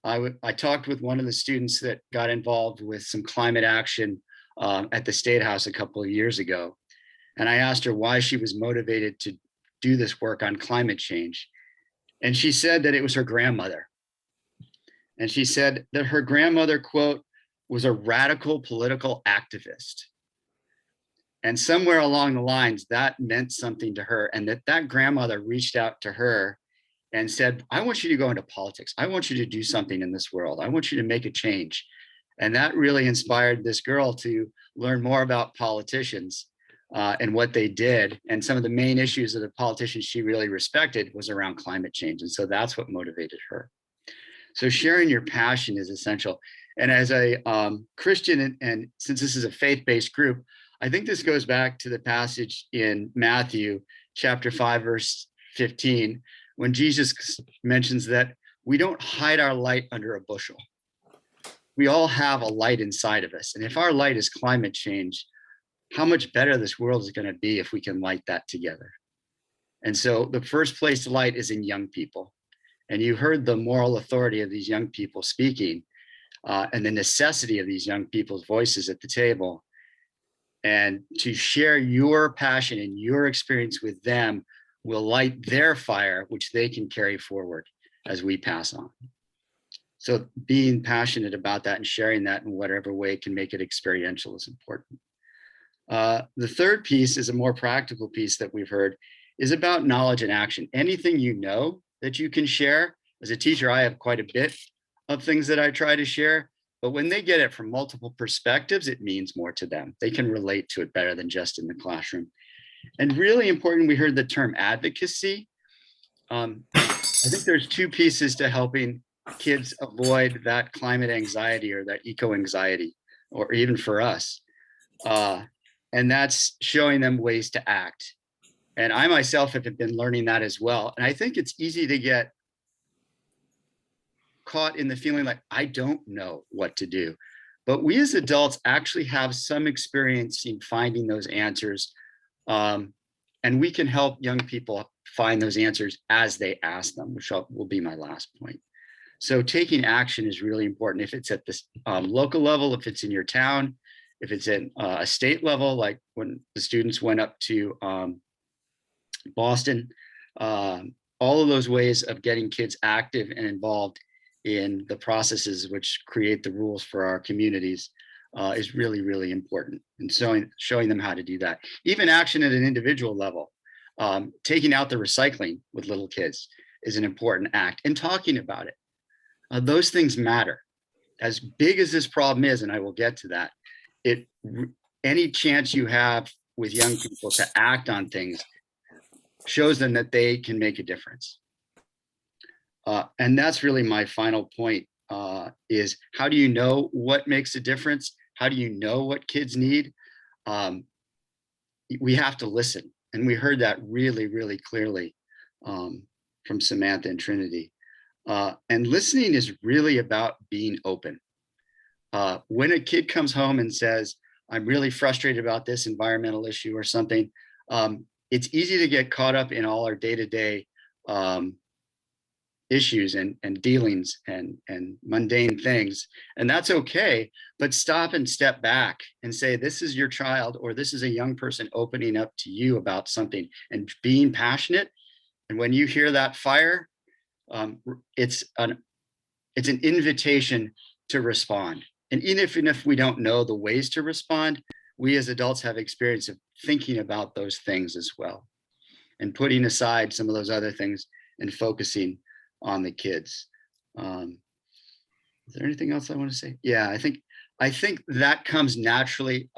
I talked with one of the students that got involved with some climate action at the State House a couple of years ago. And I asked her why she was motivated to do this work on climate change. And she said that it was her grandmother. And she said that her grandmother, quote, was a radical political activist. And somewhere along the lines, that meant something to her, and that grandmother reached out to her and said, I want you to go into politics. I want you to do something in this world. I want you to make a change. And that really inspired this girl to learn more about politicians and what they did. And some of the main issues of the politicians she really respected was around climate change. And so that's what motivated her. So sharing your passion is essential. And as a Christian, and since this is a faith-based group, I think this goes back to the passage in Matthew chapter 5, verse 15, when Jesus mentions that we don't hide our light under a bushel. We all have a light inside of us. And if our light is climate change, how much better this world is going to be if we can light that together. And so the first place to light is in young people. And you heard the moral authority of these young people speaking, and the necessity of these young people's voices at the table. And to share your passion and your experience with them will light their fire, which they can carry forward as we pass on. So being passionate about that and sharing that in whatever way can make it experiential is important. The third piece is a more practical piece that we've heard, is about knowledge and action. Anything you know that you can share. As a teacher, I have quite a bit of things that I try to share, but when they get it from multiple perspectives, it means more to them. They can relate to it better than just in the classroom. And really important, we heard the term advocacy. I think there's two pieces to helping kids avoid that climate anxiety or that eco anxiety, or even for us. And that's showing them ways to act. And I myself have been learning that as well. And I think it's easy to get caught in the feeling like, I don't know what to do. But we as adults actually have some experience in finding those answers. And we can help young people find those answers as they ask them, which will be my last point. So taking action is really important. If it's at this local level, if it's in your town, if it's at a state level, like when the students went up to Boston, all of those ways of getting kids active and involved in the processes which create the rules for our communities is really, really important. And showing them how to do that. Even action at an individual level, taking out the recycling with little kids is an important act, and talking about it. Those things matter. As big as this problem is, and I will get to that, any chance you have with young people to act on things shows them that they can make a difference. And that's really my final point, is how do you know what makes a difference? How do you know what kids need? We have to listen. And we heard that really, really clearly from Samantha and Trinity. And listening is really about being open. When a kid comes home and says, I'm really frustrated about this environmental issue or something, it's easy to get caught up in all our day-to-day issues and dealings and mundane things. And that's okay, but stop and step back and say, this is your child, or this is a young person opening up to you about something and being passionate. And when you hear that fire, it's an invitation to respond. And even if we don't know the ways to respond, we as adults have experience of thinking about those things as well, and putting aside some of those other things and focusing on the kids. Is there anything else I want to say? Yeah, I think that comes naturally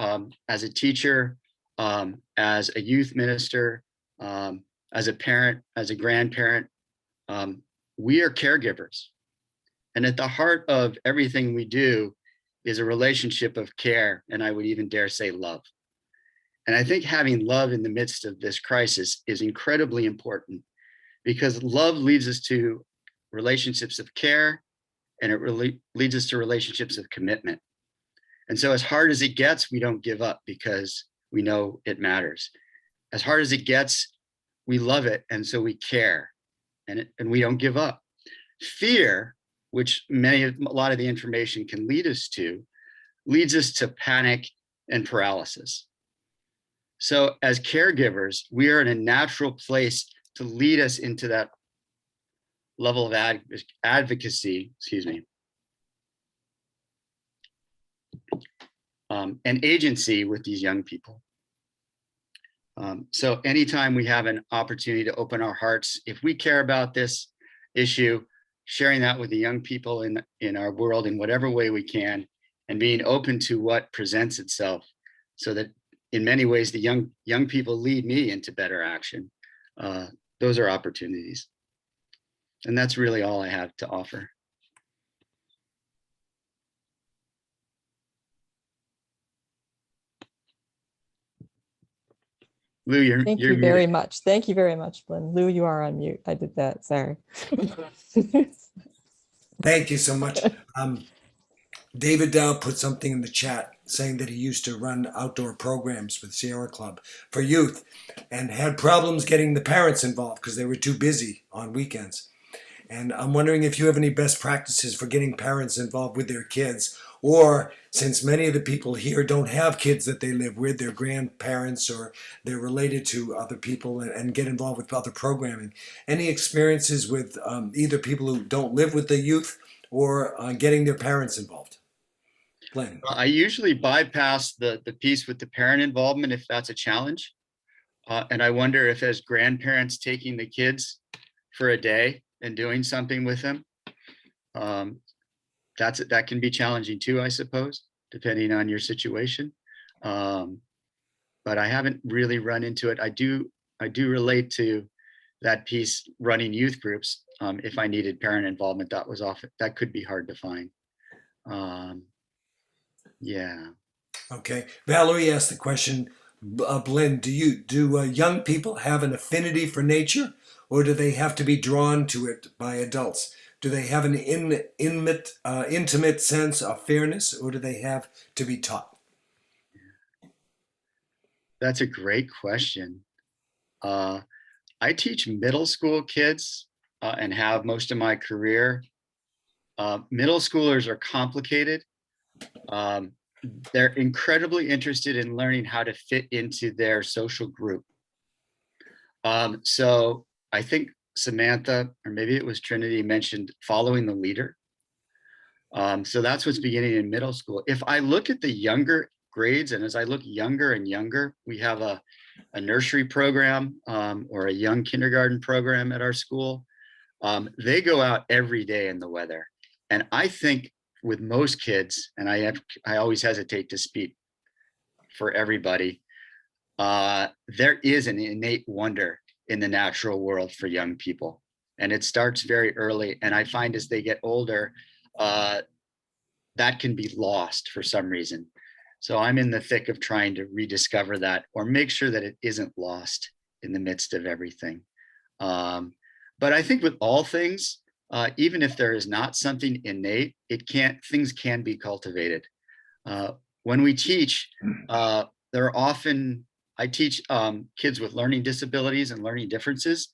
as a teacher, as a youth minister, as a parent, as a grandparent. We are caregivers. And at the heart of everything we do is a relationship of care, and I would even dare say love. And I think having love in the midst of this crisis is incredibly important, because love leads us to relationships of care, and it really leads us to relationships of commitment. And so as hard as it gets, we don't give up because we know it matters. As hard as it gets, we love it, and so we care, and we don't give up. Fear, which a lot of the information can lead us to, leads us to panic and paralysis. So as caregivers, we are in a natural place to lead us into that level of advocacy, and agency with these young people. So anytime we have an opportunity to open our hearts, if we care about this issue, sharing that with the young people in our world in whatever way we can, and being open to what presents itself, so that in many ways the young people lead me into better action. Those are opportunities. And that's really all I have to offer. Lou, Thank you're you very muted. much. Thank you very much, Blinn. Lou, you are on mute. I did that. Sorry. Thank you so much. David Dow put something in the chat saying that he used to run outdoor programs with Sierra Club for youth and had problems getting the parents involved because they were too busy on weekends. And I'm wondering if you have any best practices for getting parents involved with their kids, or since many of the people here don't have kids that they live with, their grandparents or they're related to other people and get involved with other programming. Any experiences with either people who don't live with the youth or getting their parents involved? Glenn. I usually bypass the piece with the parent involvement if that's a challenge. And I wonder if as grandparents taking the kids for a day and doing something with them, that can be challenging too, I suppose, depending on your situation. But I haven't really run into it. I do relate to that piece running youth groups. If I needed parent involvement, that could be hard to find. Yeah. Okay. Valerie asked the question, Blinn, do young people have an affinity for nature, or do they have to be drawn to it by adults? Do they have an intimate sense of fairness, or do they have to be taught? That's a great question. I teach middle school kids and have most of my career. Middle schoolers are complicated. They're incredibly interested in learning how to fit into their social group. So I think Samantha, or maybe it was Trinity, mentioned following the leader. So that's what's beginning in middle school. If I look at the younger grades, and as I look younger and younger, we have a nursery program or a young kindergarten program at our school. They go out every day in the weather. And I think with most kids, and I always hesitate to speak for everybody, there is an innate wonder in the natural world for young people. And it starts very early. And I find as they get older, that can be lost for some reason. So I'm in the thick of trying to rediscover that or make sure that it isn't lost in the midst of everything. But I think with all things, even if there is not something innate, things can be cultivated. When we teach, I teach kids with learning disabilities and learning differences,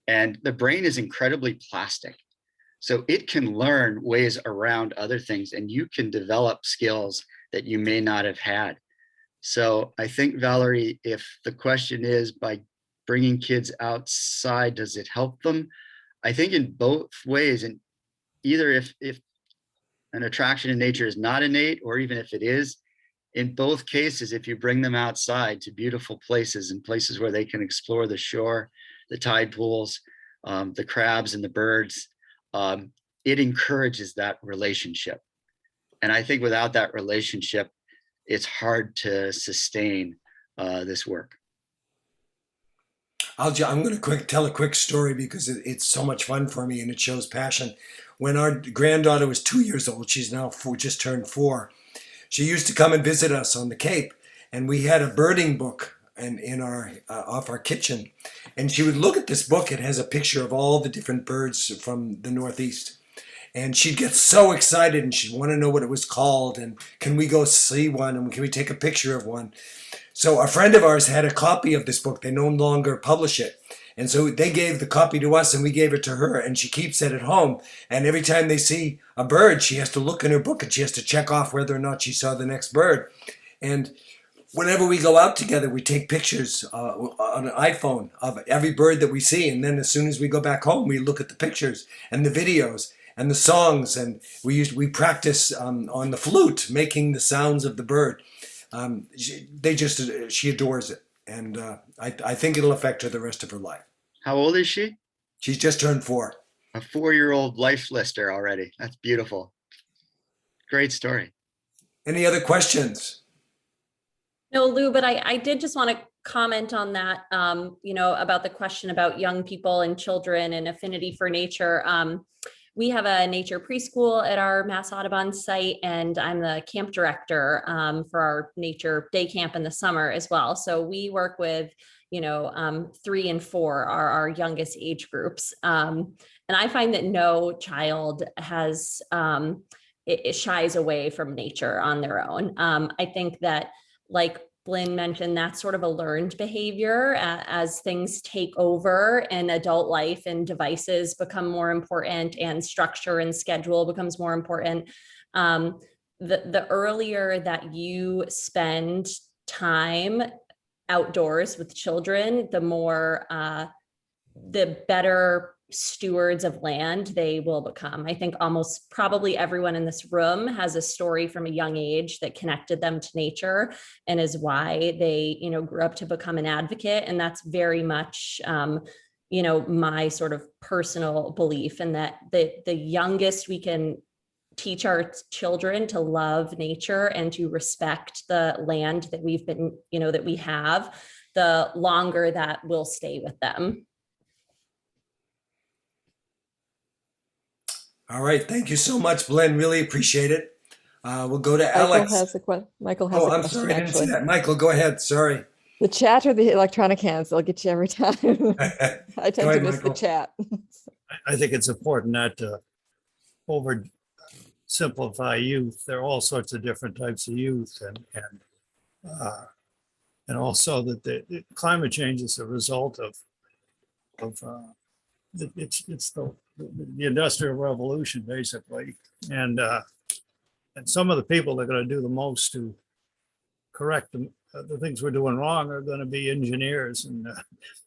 and the brain is incredibly plastic. So it can learn ways around other things, and you can develop skills that you may not have had. So I think, Valerie, if the question is by bringing kids outside, does it help them? I think in both ways, and either if an attraction in nature is not innate, or even if it is, in both cases, if you bring them outside to beautiful places and places where they can explore the shore, the tide pools, the crabs and the birds, it encourages that relationship. And I think without that relationship, it's hard to sustain this work. I'm going to tell a quick story because it's so much fun for me and it shows passion. When our granddaughter was 2 years old, she's now just turned 4. She used to come and visit us on the Cape, and we had a birding book in our off our kitchen. And she would look at this book. It has a picture of all the different birds from the Northeast. And she'd get so excited and she'd want to know what it was called. And can we go see one? And can we take a picture of one? So a friend of ours had a copy of this book. They no longer publish it. And so they gave the copy to us and we gave it to her, and she keeps it at home. And every time they see a bird, she has to look in her book and she has to check off whether or not she saw the next bird. And whenever we go out together, we take pictures on an iPhone of every bird that we see. And then as soon as we go back home, we look at the pictures and the videos and the songs. And we practice on the flute, making the sounds of the bird. She adores it. And I think it'll affect her the rest of her life. How old is she? She's just turned 4. A 4-year-old life lister already. That's beautiful. Great story. Any other questions? No, Lou, but I did just want to comment on that, about the question about young people and children and affinity for nature. we have a nature preschool at our Mass Audubon site, and I'm the camp director for our nature day camp in the summer as well. So we work with, 3 and 4 are our youngest age groups. And I find that no child has, it shies away from nature on their own. I think that, like Blynn mentioned, that's sort of a learned behavior as things take over in adult life and devices become more important and structure and schedule becomes more important. The earlier that you spend time outdoors with children, the better stewards of land they will become. I think almost probably everyone in this room has a story from a young age that connected them to nature and is why they, grew up to become an advocate. And that's very much, my sort of personal belief, and that the youngest we can teach our children to love nature and to respect the land that we've been, that we have, the longer that will stay with them. All right. Thank you so much, Blynn. Really appreciate it. We'll go to Michael Alex. has a Michael has a I'm question, sorry. I didn't see actually. that. Michael, go ahead. Sorry. The chat or the electronic hands, they'll get you every time. I tend to miss Michael. the chat. I think it's important not to oversimplify youth. There are all sorts of different types of youth, and also that the climate change is a result of it's the industrial revolution, basically, and some of the people that are going to do the most to correct the things we're doing wrong are going to be engineers and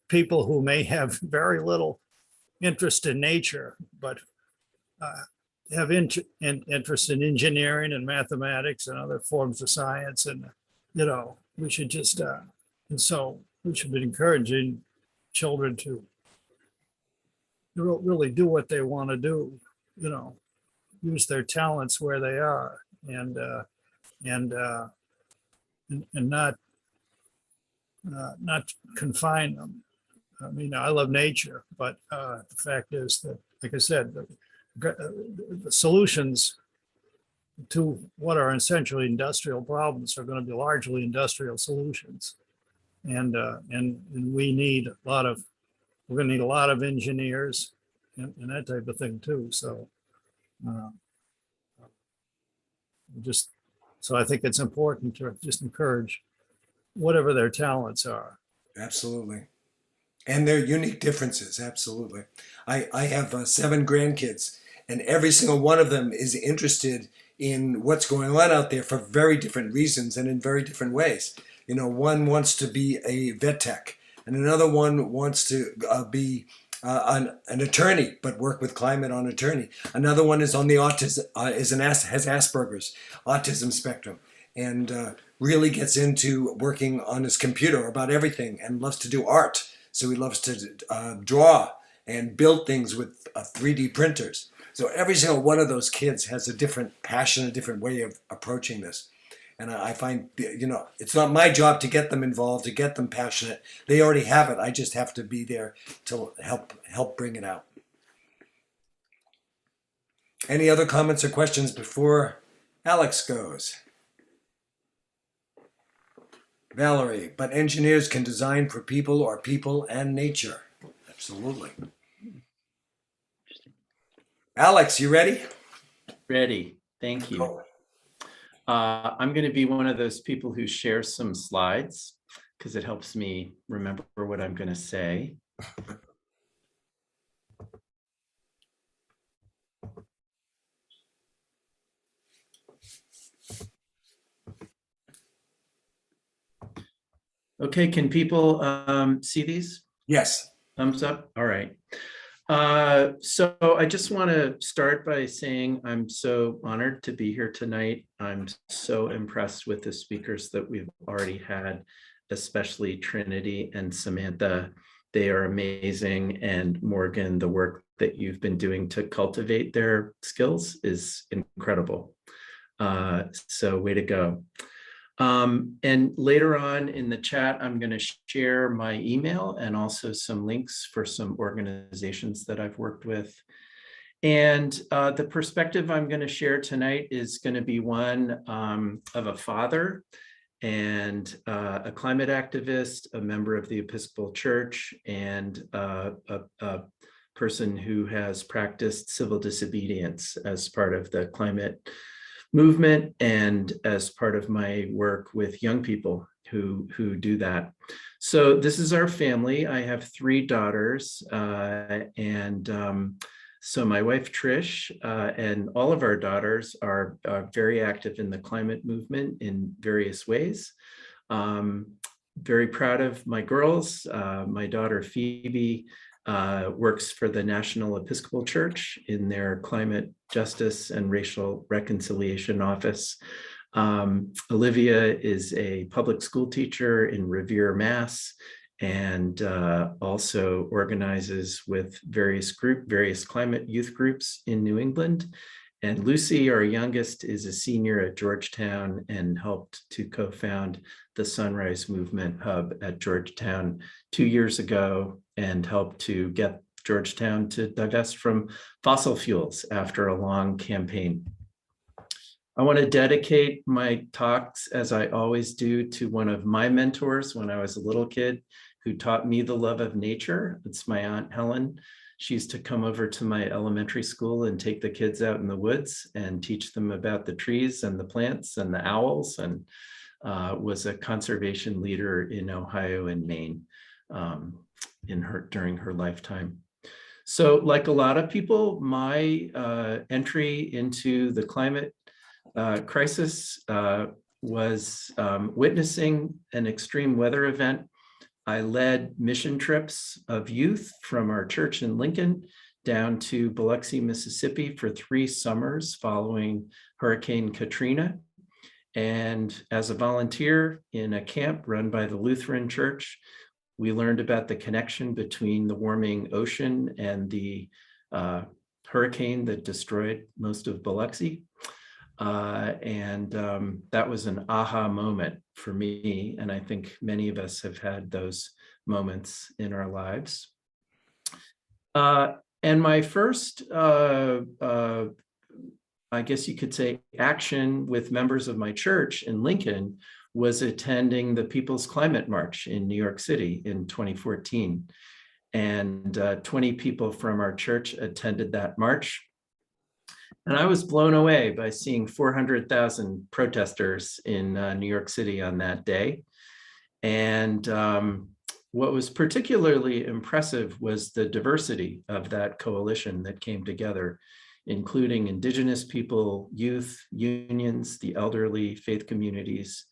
people who may have very little interest in nature, but have interest in engineering and mathematics and other forms of science. And, we should just, and so we should be encouraging children to really do what they want to do, use their talents where they are, and not confine them. I mean, I love nature, but the fact is that, like I said, the solutions to what are essentially industrial problems are going to be largely industrial solutions, and we need we're going to need a lot of engineers and that type of thing too. So, so I think it's important to just encourage whatever their talents are. Absolutely. And their unique differences. Absolutely. I have 7 grandkids, and every single one of them is interested in what's going on out there for very different reasons and in very different ways. One wants to be a vet tech, and another one wants to be an attorney, but work with climate on attorney. Another one is on the autism, has Asperger's autism spectrum, and really gets into working on his computer about everything, and loves to do art. So he loves to draw and build things with 3D printers. So every single one of those kids has a different passion, a different way of approaching this. And I find, it's not my job to get them involved, to get them passionate. They already have it. I just have to be there to help bring it out. Any other comments or questions before Alex goes? Valerie, but engineers can design for people or people and nature. Absolutely. Alex, you ready? Ready. Thank you. Go. I'm going to be one of those people who shares some slides because it helps me remember what I'm going to say. Okay, can people see these? Yes. Thumbs up? All right. So I just want to start by saying I'm so honored to be here tonight. I'm so impressed with the speakers that we've already had, especially Trinity and Samantha. They are amazing. And Morgan, the work that you've been doing to cultivate their skills is incredible. So way to go. And later on in the chat, I'm going to share my email and also some links for some organizations that I've worked with. And the perspective I'm going to share tonight is going to be one of a father and a climate activist, a member of the Episcopal Church, and a person who has practiced civil disobedience as part of the climate movement and as part of my work with young people who do that. So this is our family. I have 3 daughters, so my wife, Trish, and all of our daughters are very active in the climate movement in various ways. Very proud of my girls. My daughter, Phoebe, works for the National Episcopal Church in their Climate Justice and Racial Reconciliation Office. Olivia is a public school teacher in Revere, Mass, and also organizes with various climate youth groups in New England. And Lucy, our youngest, is a senior at Georgetown and helped to co-found the Sunrise Movement Hub at Georgetown 2 years ago and helped to get Georgetown to divest from fossil fuels after a long campaign. I want to dedicate my talks, as I always do, to one of my mentors when I was a little kid who taught me the love of nature. It's my Aunt Helen. She used to come over to my elementary school and take the kids out in the woods and teach them about the trees and the plants and the owls, and was a conservation leader in Ohio and Maine during her lifetime. So like a lot of people, my entry into the climate crisis was witnessing an extreme weather event. I led mission trips of youth from our church in Lincoln down to Biloxi, Mississippi for 3 summers following Hurricane Katrina. And as a volunteer in a camp run by the Lutheran Church, we learned about the connection between the warming ocean and the hurricane that destroyed most of Biloxi. That was an aha moment for me. And I think many of us have had those moments in our lives. And my first, I guess you could say, action with members of my church in Lincoln was attending the People's Climate March in New York City in 2014. And 20 people from our church attended that march. And I was blown away by seeing 400,000 protesters in New York City on that day. And what was particularly impressive was the diversity of that coalition that came together, including Indigenous people, youth, unions, the elderly, faith communities.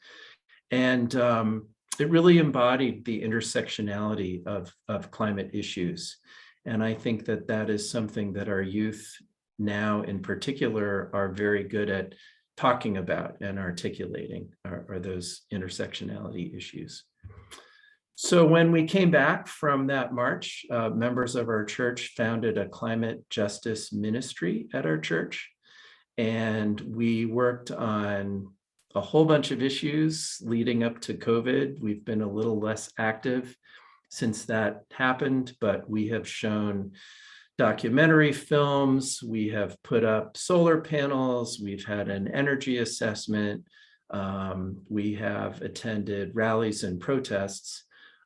And it really embodied the intersectionality of climate issues. And I think that that is something that our youth now in particular are very good at talking about and articulating are those intersectionality issues. So when we came back from that march, members of our church founded a climate justice ministry at our church. And we worked on a whole bunch of issues leading up to COVID. We've been a little less active since that happened, but we have shown documentary films, we have put up solar panels, we've had an energy assessment, we have attended rallies and protests,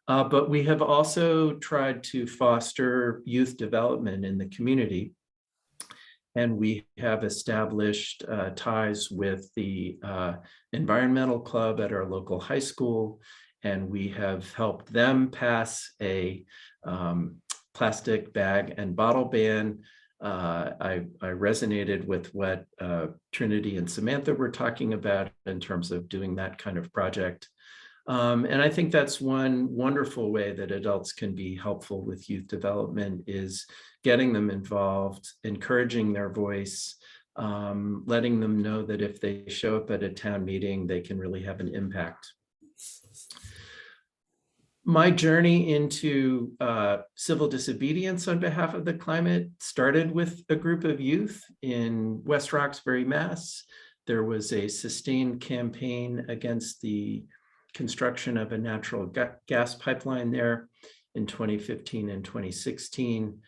but we have also tried to foster youth development in the community. And we have established ties with the environmental club at our local high school, and we have helped them pass a plastic bag and bottle ban. I resonated with what Trinity and Samantha were talking about in terms of doing that kind of project. And I think that's one wonderful way that adults can be helpful with youth development, is getting them involved, encouraging their voice, letting them know that if they show up at a town meeting, they can really have an impact. My journey into civil disobedience on behalf of the climate started with a group of youth in West Roxbury, Mass. There was a sustained campaign against the construction of a natural gas pipeline there in 2015 and 2016.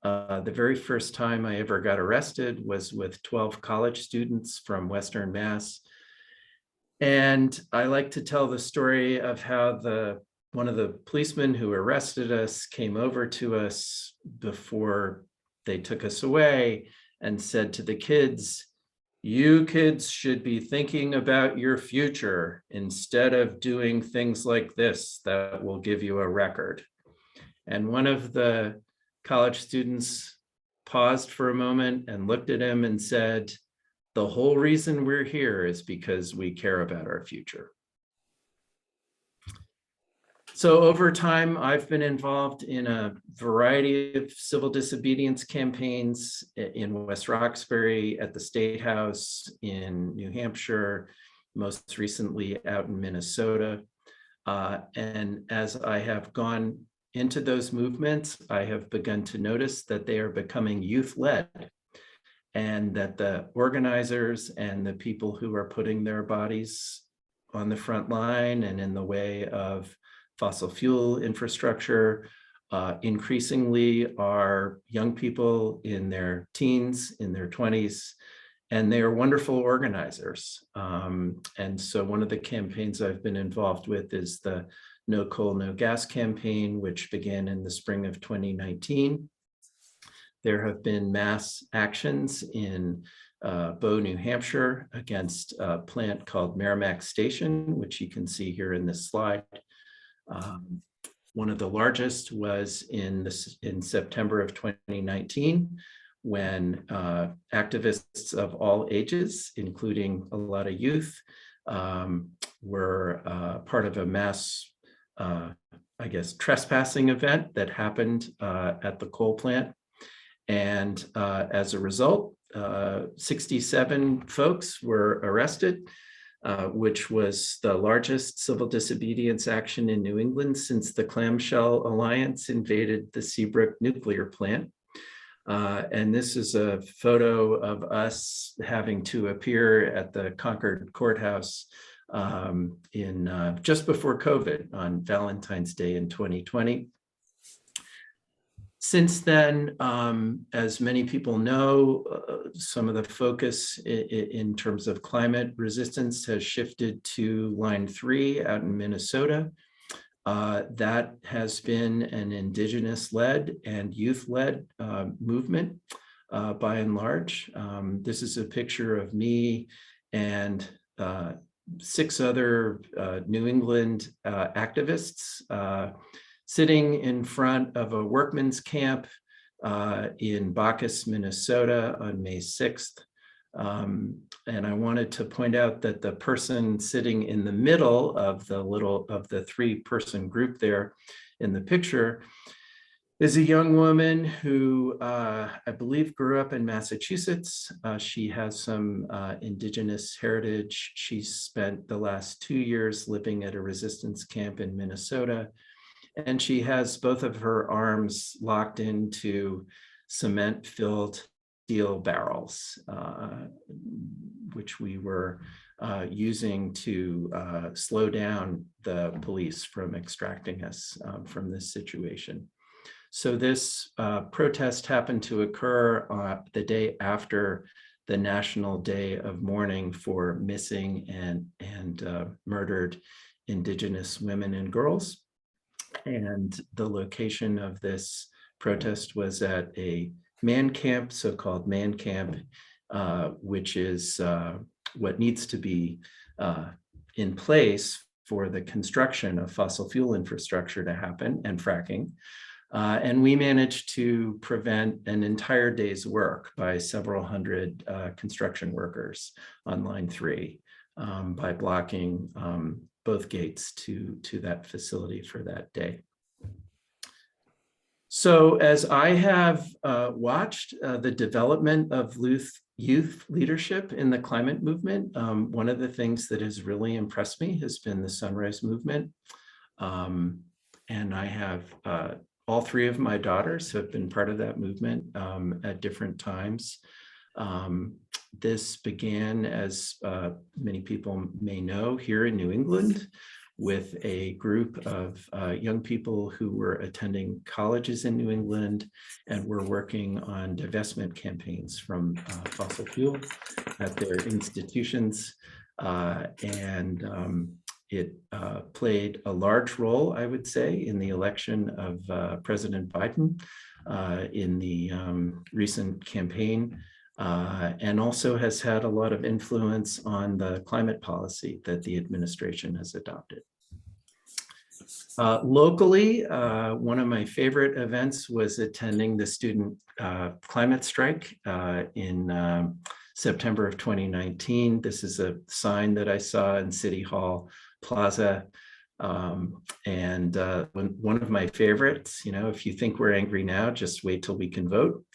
The very first time I ever got arrested was with 12 college students from Western Mass. And I like to tell the story of how one of the policemen who arrested us came over to us before they took us away and said to the kids, "You kids should be thinking about your future instead of doing things like this that will give you a record." And one of the college students paused for a moment and looked at him and said, "The whole reason we're here is because we care about our future." So over time, I've been involved in a variety of civil disobedience campaigns in West Roxbury, at the State House, in New Hampshire, most recently out in Minnesota. And as I have gone into those movements, I have begun to notice that they are becoming youth-led, and that the organizers and the people who are putting their bodies on the front line and in the way of fossil fuel infrastructure increasingly are young people in their teens, in their 20s, and they are wonderful organizers. And so one of the campaigns I've been involved with is the No Coal, No Gas campaign, which began in the spring of 2019. There have been mass actions in Bow, New Hampshire against a plant called Merrimack Station, which you can see here in this slide. One of the largest was in September of 2019, when activists of all ages, including a lot of youth, were part of a mass, I guess, trespassing event that happened at the coal plant. And as a result, 67 folks were arrested, which was the largest civil disobedience action in New England since the Clamshell Alliance invaded the Seabrook nuclear plant. And this is a photo of us having to appear at the Concord Courthouse in just before COVID on Valentine's Day in 2020. Since then, as many people know, some of the focus in terms of climate resistance has shifted to Line 3 out in Minnesota. That has been an Indigenous-led and youth-led movement by and large. This is a picture of me and 6 other New England activists sitting in front of a workman's camp in Bacchus, Minnesota on May 6th. And I wanted to point out that the person sitting in the middle of the 3-person group there in the picture is a young woman who I believe grew up in Massachusetts. She has some Indigenous heritage. She spent the last 2 years living at a resistance camp in Minnesota. And she has both of her arms locked into cement-filled steel barrels, which we were using to slow down the police from extracting us from this situation. So this protest happened to occur the day after the National Day of Mourning for missing and murdered Indigenous women and girls. And the location of this protest was at a man camp, so-called man camp, which is what needs to be in place for the construction of fossil fuel infrastructure to happen and fracking. And we managed to prevent an entire day's work by several hundred construction workers on Line 3 by blocking both gates to that facility for that day. So as I have watched the development of youth leadership in the climate movement, one of the things that has really impressed me has been the Sunrise Movement. And I have all 3 of my daughters have been part of that movement at different times. This began, as many people may know, here in New England, with a group of young people who were attending colleges in New England and were working on divestment campaigns from fossil fuel at their institutions. It played a large role, I would say, in the election of President Biden in the recent campaign, and also has had a lot of influence on the climate policy that the administration has adopted. Locally, one of my favorite events was attending the student climate strike in September of 2019. This is a sign that I saw in City Hall Plaza. One of my favorites, if you think we're angry now, just wait till we can vote.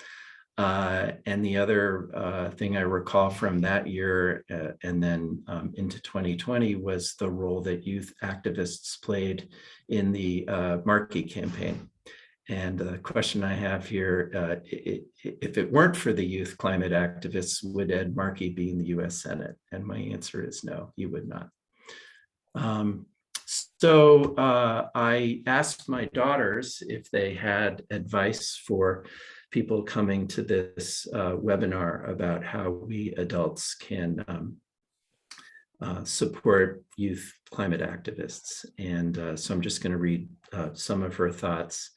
And the other thing I recall from that year and then into 2020 was the role that youth activists played in the Markey campaign. And the question I have here, if it weren't for the youth climate activists, would Ed Markey be in the US Senate? And my answer is no, he would not. So I asked my daughters if they had advice for people coming to this webinar about how we adults can support youth climate activists. And so I'm just going to read some of her thoughts.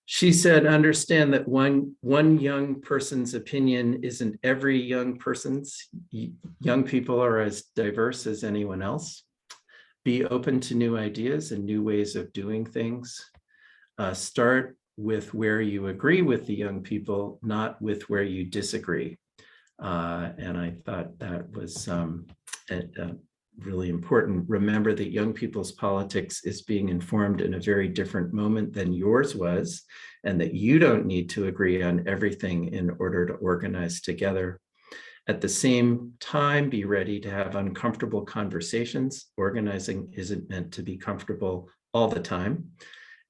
She said, understand that one young person's opinion isn't every young person's. Young people are as diverse as anyone else. Be open to new ideas and new ways of doing things. Start with where you agree with the young people, not with where you disagree. And I thought that was really important. Remember that young people's politics is being informed in a very different moment than yours was, and that you don't need to agree on everything in order to organize together. At the same time, be ready to have uncomfortable conversations. Organizing isn't meant to be comfortable all the time.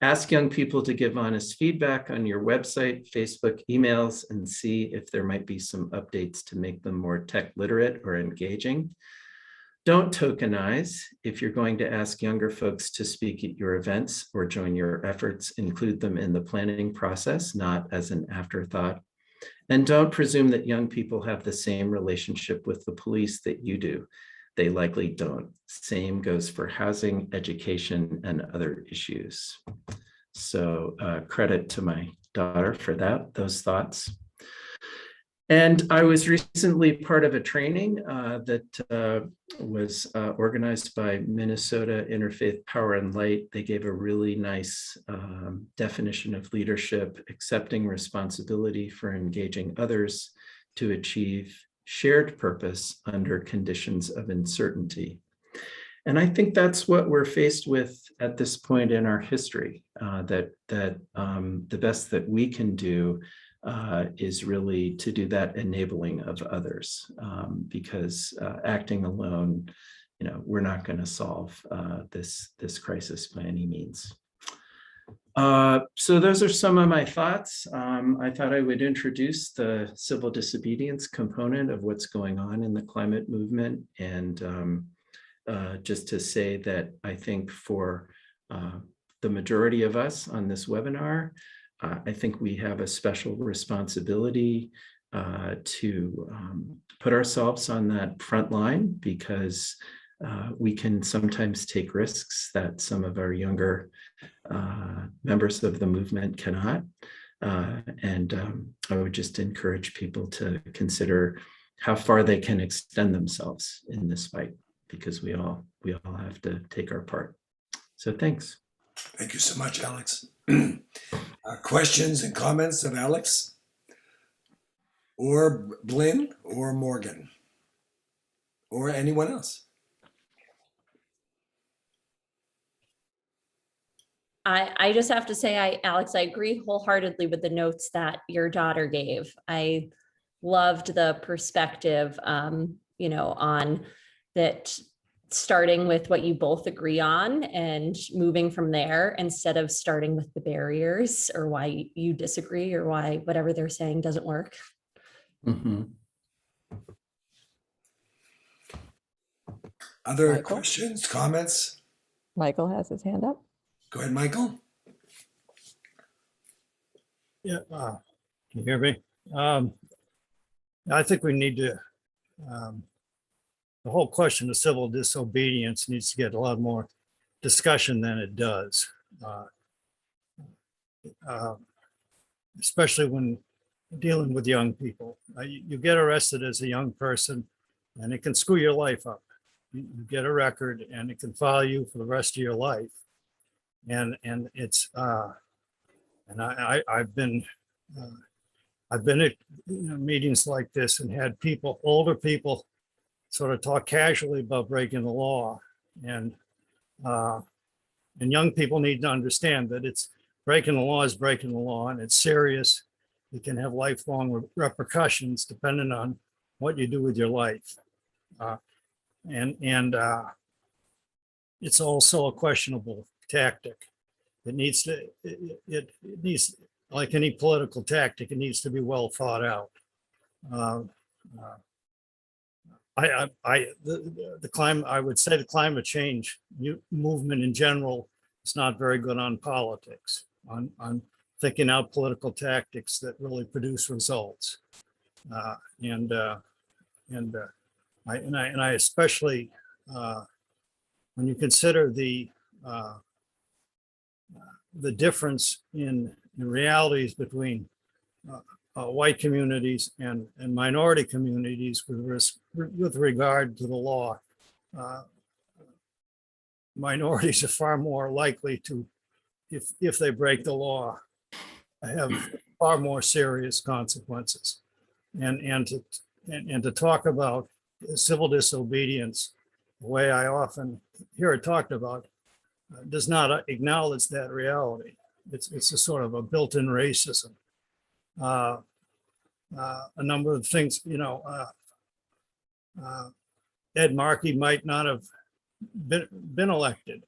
Ask young people to give honest feedback on your website, Facebook, emails, and see if there might be some updates to make them more tech literate or engaging. Don't tokenize. If you're going to ask younger folks to speak at your events or join your efforts, include them in the planning process, not as an afterthought. And don't presume that young people have the same relationship with the police that you do. They likely don't. Same goes for housing, education, and other issues. So credit to my daughter for those thoughts. And I was recently part of a training that was organized by Minnesota Interfaith Power and Light. They gave a really nice definition of leadership, accepting responsibility for engaging others to achieve shared purpose under conditions of uncertainty. And I think that's what we're faced with at this point in our history, that the best that we can do is really to do that enabling of others, because acting alone, we're not going to solve this crisis by any means. So those are some of my thoughts. I thought I would introduce the civil disobedience component of what's going on in the climate movement, and just to say that I think for the majority of us on this webinar, I think we have a special responsibility to put ourselves on that front line, because we can sometimes take risks that some of our younger members of the movement cannot. And I would just encourage people to consider how far they can extend themselves in this fight, because we all have to take our part. So thanks. Thank you so much, Alex. Questions and comments of Alex or Blynn or Morgan or anyone else? I just have to say, Alex, I agree wholeheartedly with the notes that your daughter gave. I loved the perspective, on that, starting with what you both agree on and moving from there, instead of starting with the barriers or why you disagree or why whatever they're saying doesn't work. Mm-hmm. Other Michael? questions, comments? Michael has his hand up. Go ahead, Michael. Yeah, can you hear me? I think we need to, the whole question of civil disobedience needs to get a lot more discussion than it does. Especially when dealing with young people. You get arrested as a young person and it can screw your life up. You get a record and it can follow you for the rest of your life. And it's, and I've been at meetings like this and had people, older people, sort of talk casually about breaking the law, and young people need to understand that it's breaking the law is breaking the law, and it's serious. It can have lifelong repercussions depending on what you do with your life, and it's also a questionable tactic. It needs to, it needs, like any political tactic, it needs to be well thought out. The climate, I would say the climate change movement in general is not very good on politics, on thinking out political tactics that really produce results. I especially, when you consider the difference in realities between white communities and minority communities with regard to the law. Minorities are far more likely to, if they break the law, have far more serious consequences. And to talk about civil disobedience, the way I often hear it talked about, does not acknowledge that reality. It's a sort of a built-in racism. A number of things, Ed Markey might not have been elected.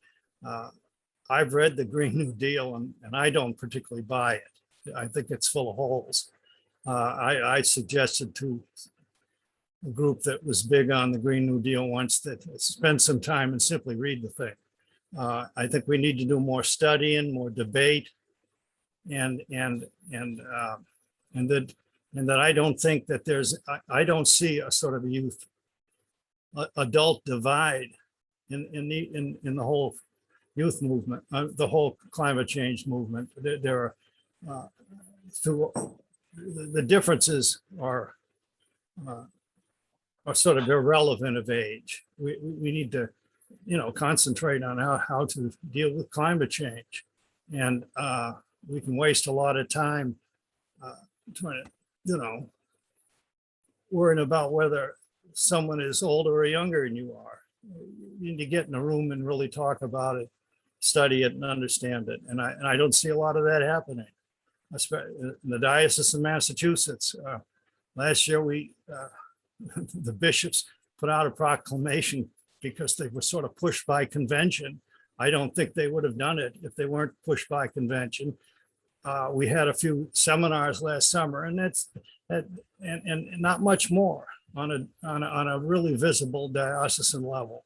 I've read the Green New Deal and I don't particularly buy it. I think it's full of holes. I suggested to a group that was big on the Green New Deal once that spend some time and simply read the thing. I think we need to do more studying, more debate, and that I don't think that I don't see a sort of youth adult divide in the whole youth movement, the whole climate change movement. There are the differences are sort of irrelevant of age. We need to concentrate on how to deal with climate change, and we can waste a lot of time trying to, worrying about whether someone is older or younger than you are. You need to get in a room and really talk about it, study it, and understand it. And I don't see a lot of that happening. In the Diocese of Massachusetts, last year the bishops put out a proclamation because they were sort of pushed by convention. I don't think they would have done it if they weren't pushed by convention. We had a few seminars last summer, and and not much more on a really visible diocesan level.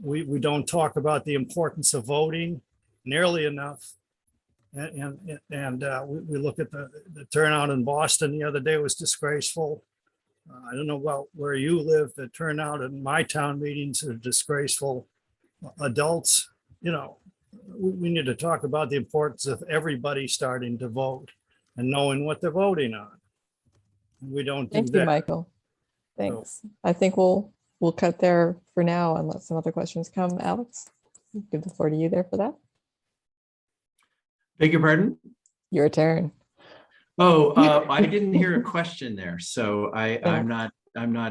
We don't talk about the importance of voting nearly enough, and we look at the turnout in Boston the other day was disgraceful. I don't know about where you live. The turnout in my town meetings are disgraceful. Adults, we need to talk about the importance of everybody starting to vote and knowing what they're voting on. We don't do Thank you, that. Michael. Thanks. I think we'll cut there for now and let some other questions come. Alex, give the floor to you there for that. Beg your pardon? Your turn. Oh, I didn't hear a question there, so I'm not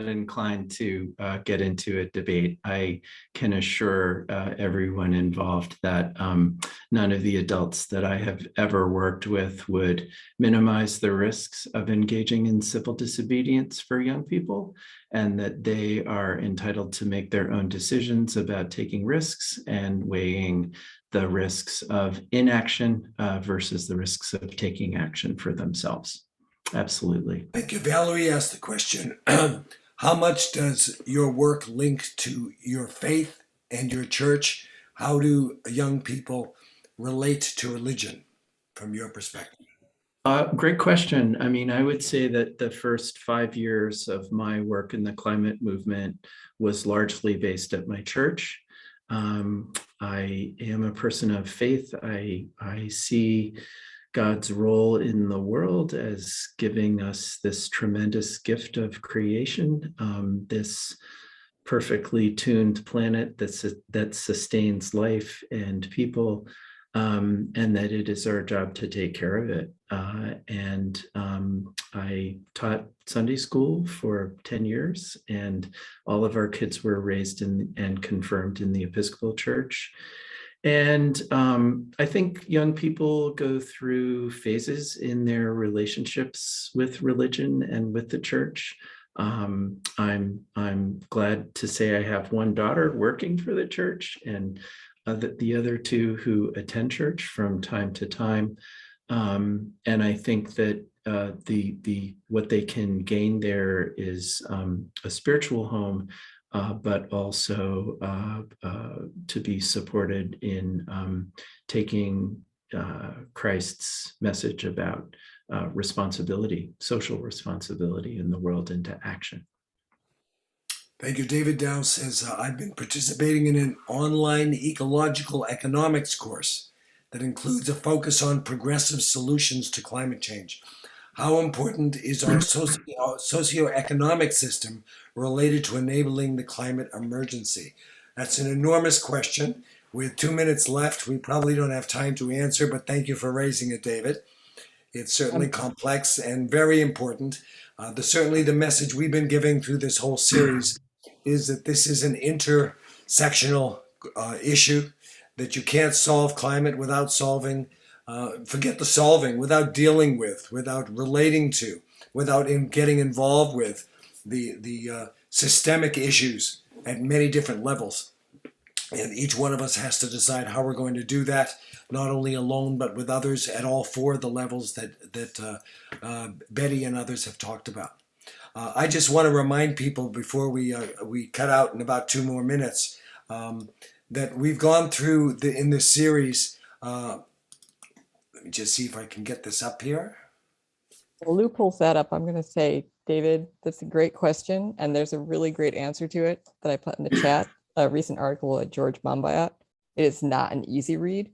inclined to get into a debate. I can assure everyone involved that none of the adults that I have ever worked with would minimize the risks of engaging in civil disobedience for young people, and that they are entitled to make their own decisions about taking risks and weighing the risks of inaction versus the risks of taking action for themselves. Absolutely. Thank you. Valerie asked the question, how much does your work link to your faith and your church? How do young people relate to religion from your perspective? Great question. I mean, I would say that the first 5 years of my work in the climate movement was largely based at my church. I am a person of faith. I see God's role in the world as giving us this tremendous gift of creation, this perfectly tuned planet that sustains life and people, and that it is our job to take care of it. And I taught Sunday school for 10 years, and all of our kids were raised in and confirmed in the Episcopal Church. And I think young people go through phases in their relationships with religion and with the church. I'm glad to say I have one daughter working for the church, and the other two who attend church from time to time. And I think that the what they can gain there is a spiritual home, but also to be supported in taking Christ's message about responsibility, social responsibility in the world into action. Thank you. David Dow says, I've been participating in an online ecological economics course that includes a focus on progressive solutions to climate change. How important is our socioeconomic system related to enabling the climate emergency? That's an enormous question. With 2 minutes left, we probably don't have time to answer, but thank you for raising it, David. It's certainly complex and very important. Certainly the message we've been giving through this whole series is that this is an intersectional issue, that you can't solve climate without solving, forget the solving, without dealing with, without relating to, without getting involved with the systemic issues at many different levels. And each one of us has to decide how we're going to do that, not only alone, but with others at all four of the levels that Betty and others have talked about. I just want to remind people before we cut out in about 2 more minutes that we've gone through in this series. Let me just see if I can get this up here. Well, Lou pulls that up. I'm going to say, David, that's a great question. And there's a really great answer to it that I put in the chat, a recent article at George MAWBWS. It is not an easy read,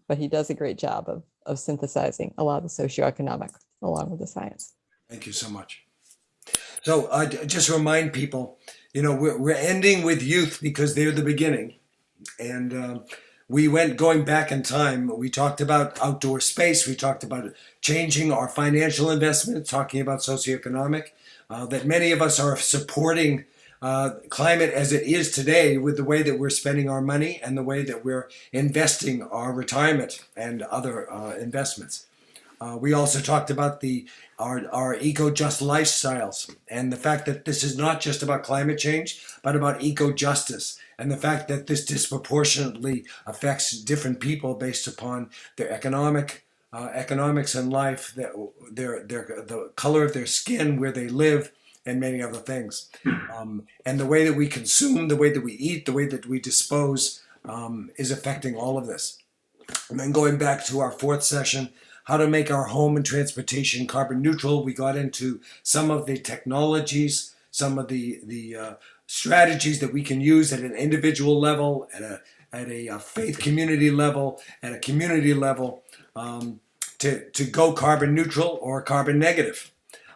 but he does a great job of synthesizing a lot of the socioeconomic along with the science. Thank you so much. So I just remind people, we're ending with youth because they're the beginning. And we went going back in time. We talked about outdoor space. We talked about changing our financial investment, talking about socioeconomic, that many of us are supporting climate as it is today with the way that we're spending our money and the way that we're investing our retirement and other investments. We also talked about our eco-just lifestyles and the fact that this is not just about climate change, but about eco-justice, and the fact that this disproportionately affects different people based upon their economics in life, the color of their skin, where they live, and many other things. And the way that we consume, the way that we eat, the way that we dispose is affecting all of this. And then going back to our fourth session, how to make our home and transportation carbon neutral. We got into some of the technologies, some of the strategies that we can use at an individual level, at a faith community level, at a community level, to go carbon neutral or carbon negative.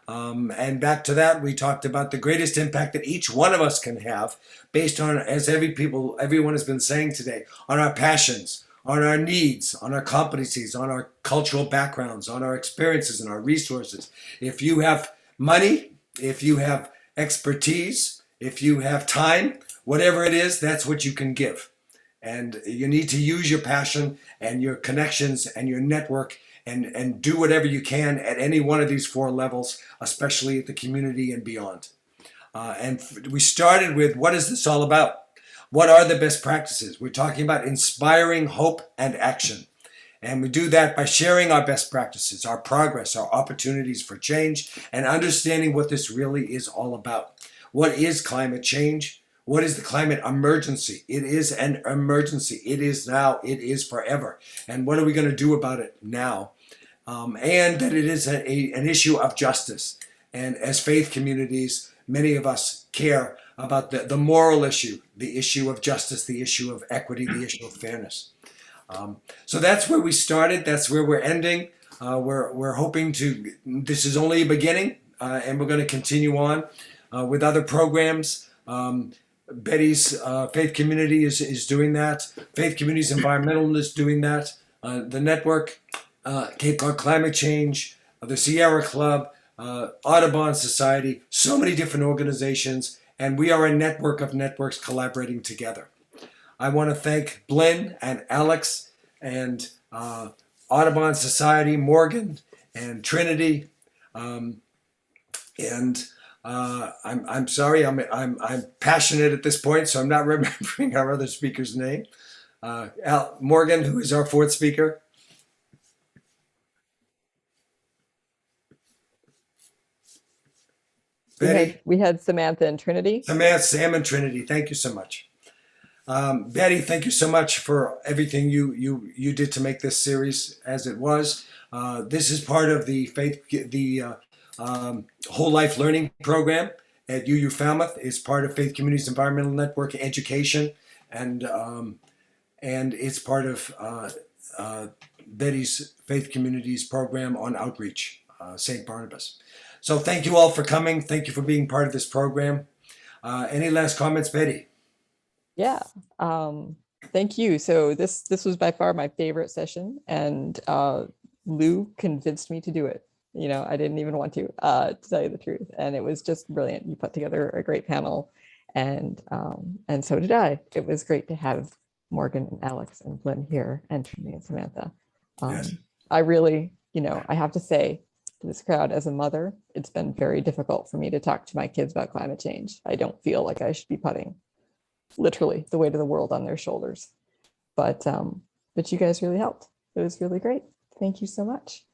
And back to that, we talked about the greatest impact that each one of us can have based on, as everyone has been saying today, on our passions, on our needs, on our competencies, on our cultural backgrounds, on our experiences and our resources. If you have money, if you have expertise, if you have time, whatever it is, that's what you can give. And you need to use your passion and your connections and your network and do whatever you can at any one of these four levels, especially at the community and beyond. And we started with, what is this all about? What are the best practices? We're talking about inspiring hope and action. And we do that by sharing our best practices, our progress, our opportunities for change, and understanding what this really is all about. What is climate change? What is the climate emergency? It is an emergency. It is now. It is forever. And what are we going to do about it now? And that it is an issue of justice. And as faith communities, many of us care about the moral issue, the issue of justice, the issue of equity, the issue of fairness. So that's where we started. That's where we're ending. We're hoping to, this is only a beginning, and we're going to continue on with other programs. Betty's Faith Community is doing that. Faith Communities Environmental is doing that. The network, Cape Cod Climate Change, the Sierra Club, Audubon Society, so many different organizations, and we are a network of networks collaborating together. I want to thank Blynn and Alex and Audubon Society, Morgan and Trinity, I'm sorry, I'm passionate at this point, so I'm not remembering our other speaker's name. Morgan, who is our fourth speaker. Betty. We had Samantha and Trinity. Samantha, Sam, and Trinity. Thank you so much. Betty, thank you so much for everything you did to make this series as it was. This is part of the Whole Life Learning Program at UU Falmouth. It's part of Faith Communities Environmental Network Education, and it's part of Betty's Faith Communities program on outreach, St. Barnabas. So thank you all for coming. Thank you for being part of this program. Any last comments, Betty? Yeah, thank you. So this was by far my favorite session, and Lou convinced me to do it. You know, I didn't even want to tell you the truth, and it was just brilliant. You put together a great panel, and so did I. It was great to have Morgan and Alex and Lynn here, and Trinity and Samantha. Yes. I really, I have to say to this crowd, as a mother, it's been very difficult for me to talk to my kids about climate change. I don't feel like I should be putting literally the weight of the world on their shoulders, but you guys really helped. It was really great. Thank you so much.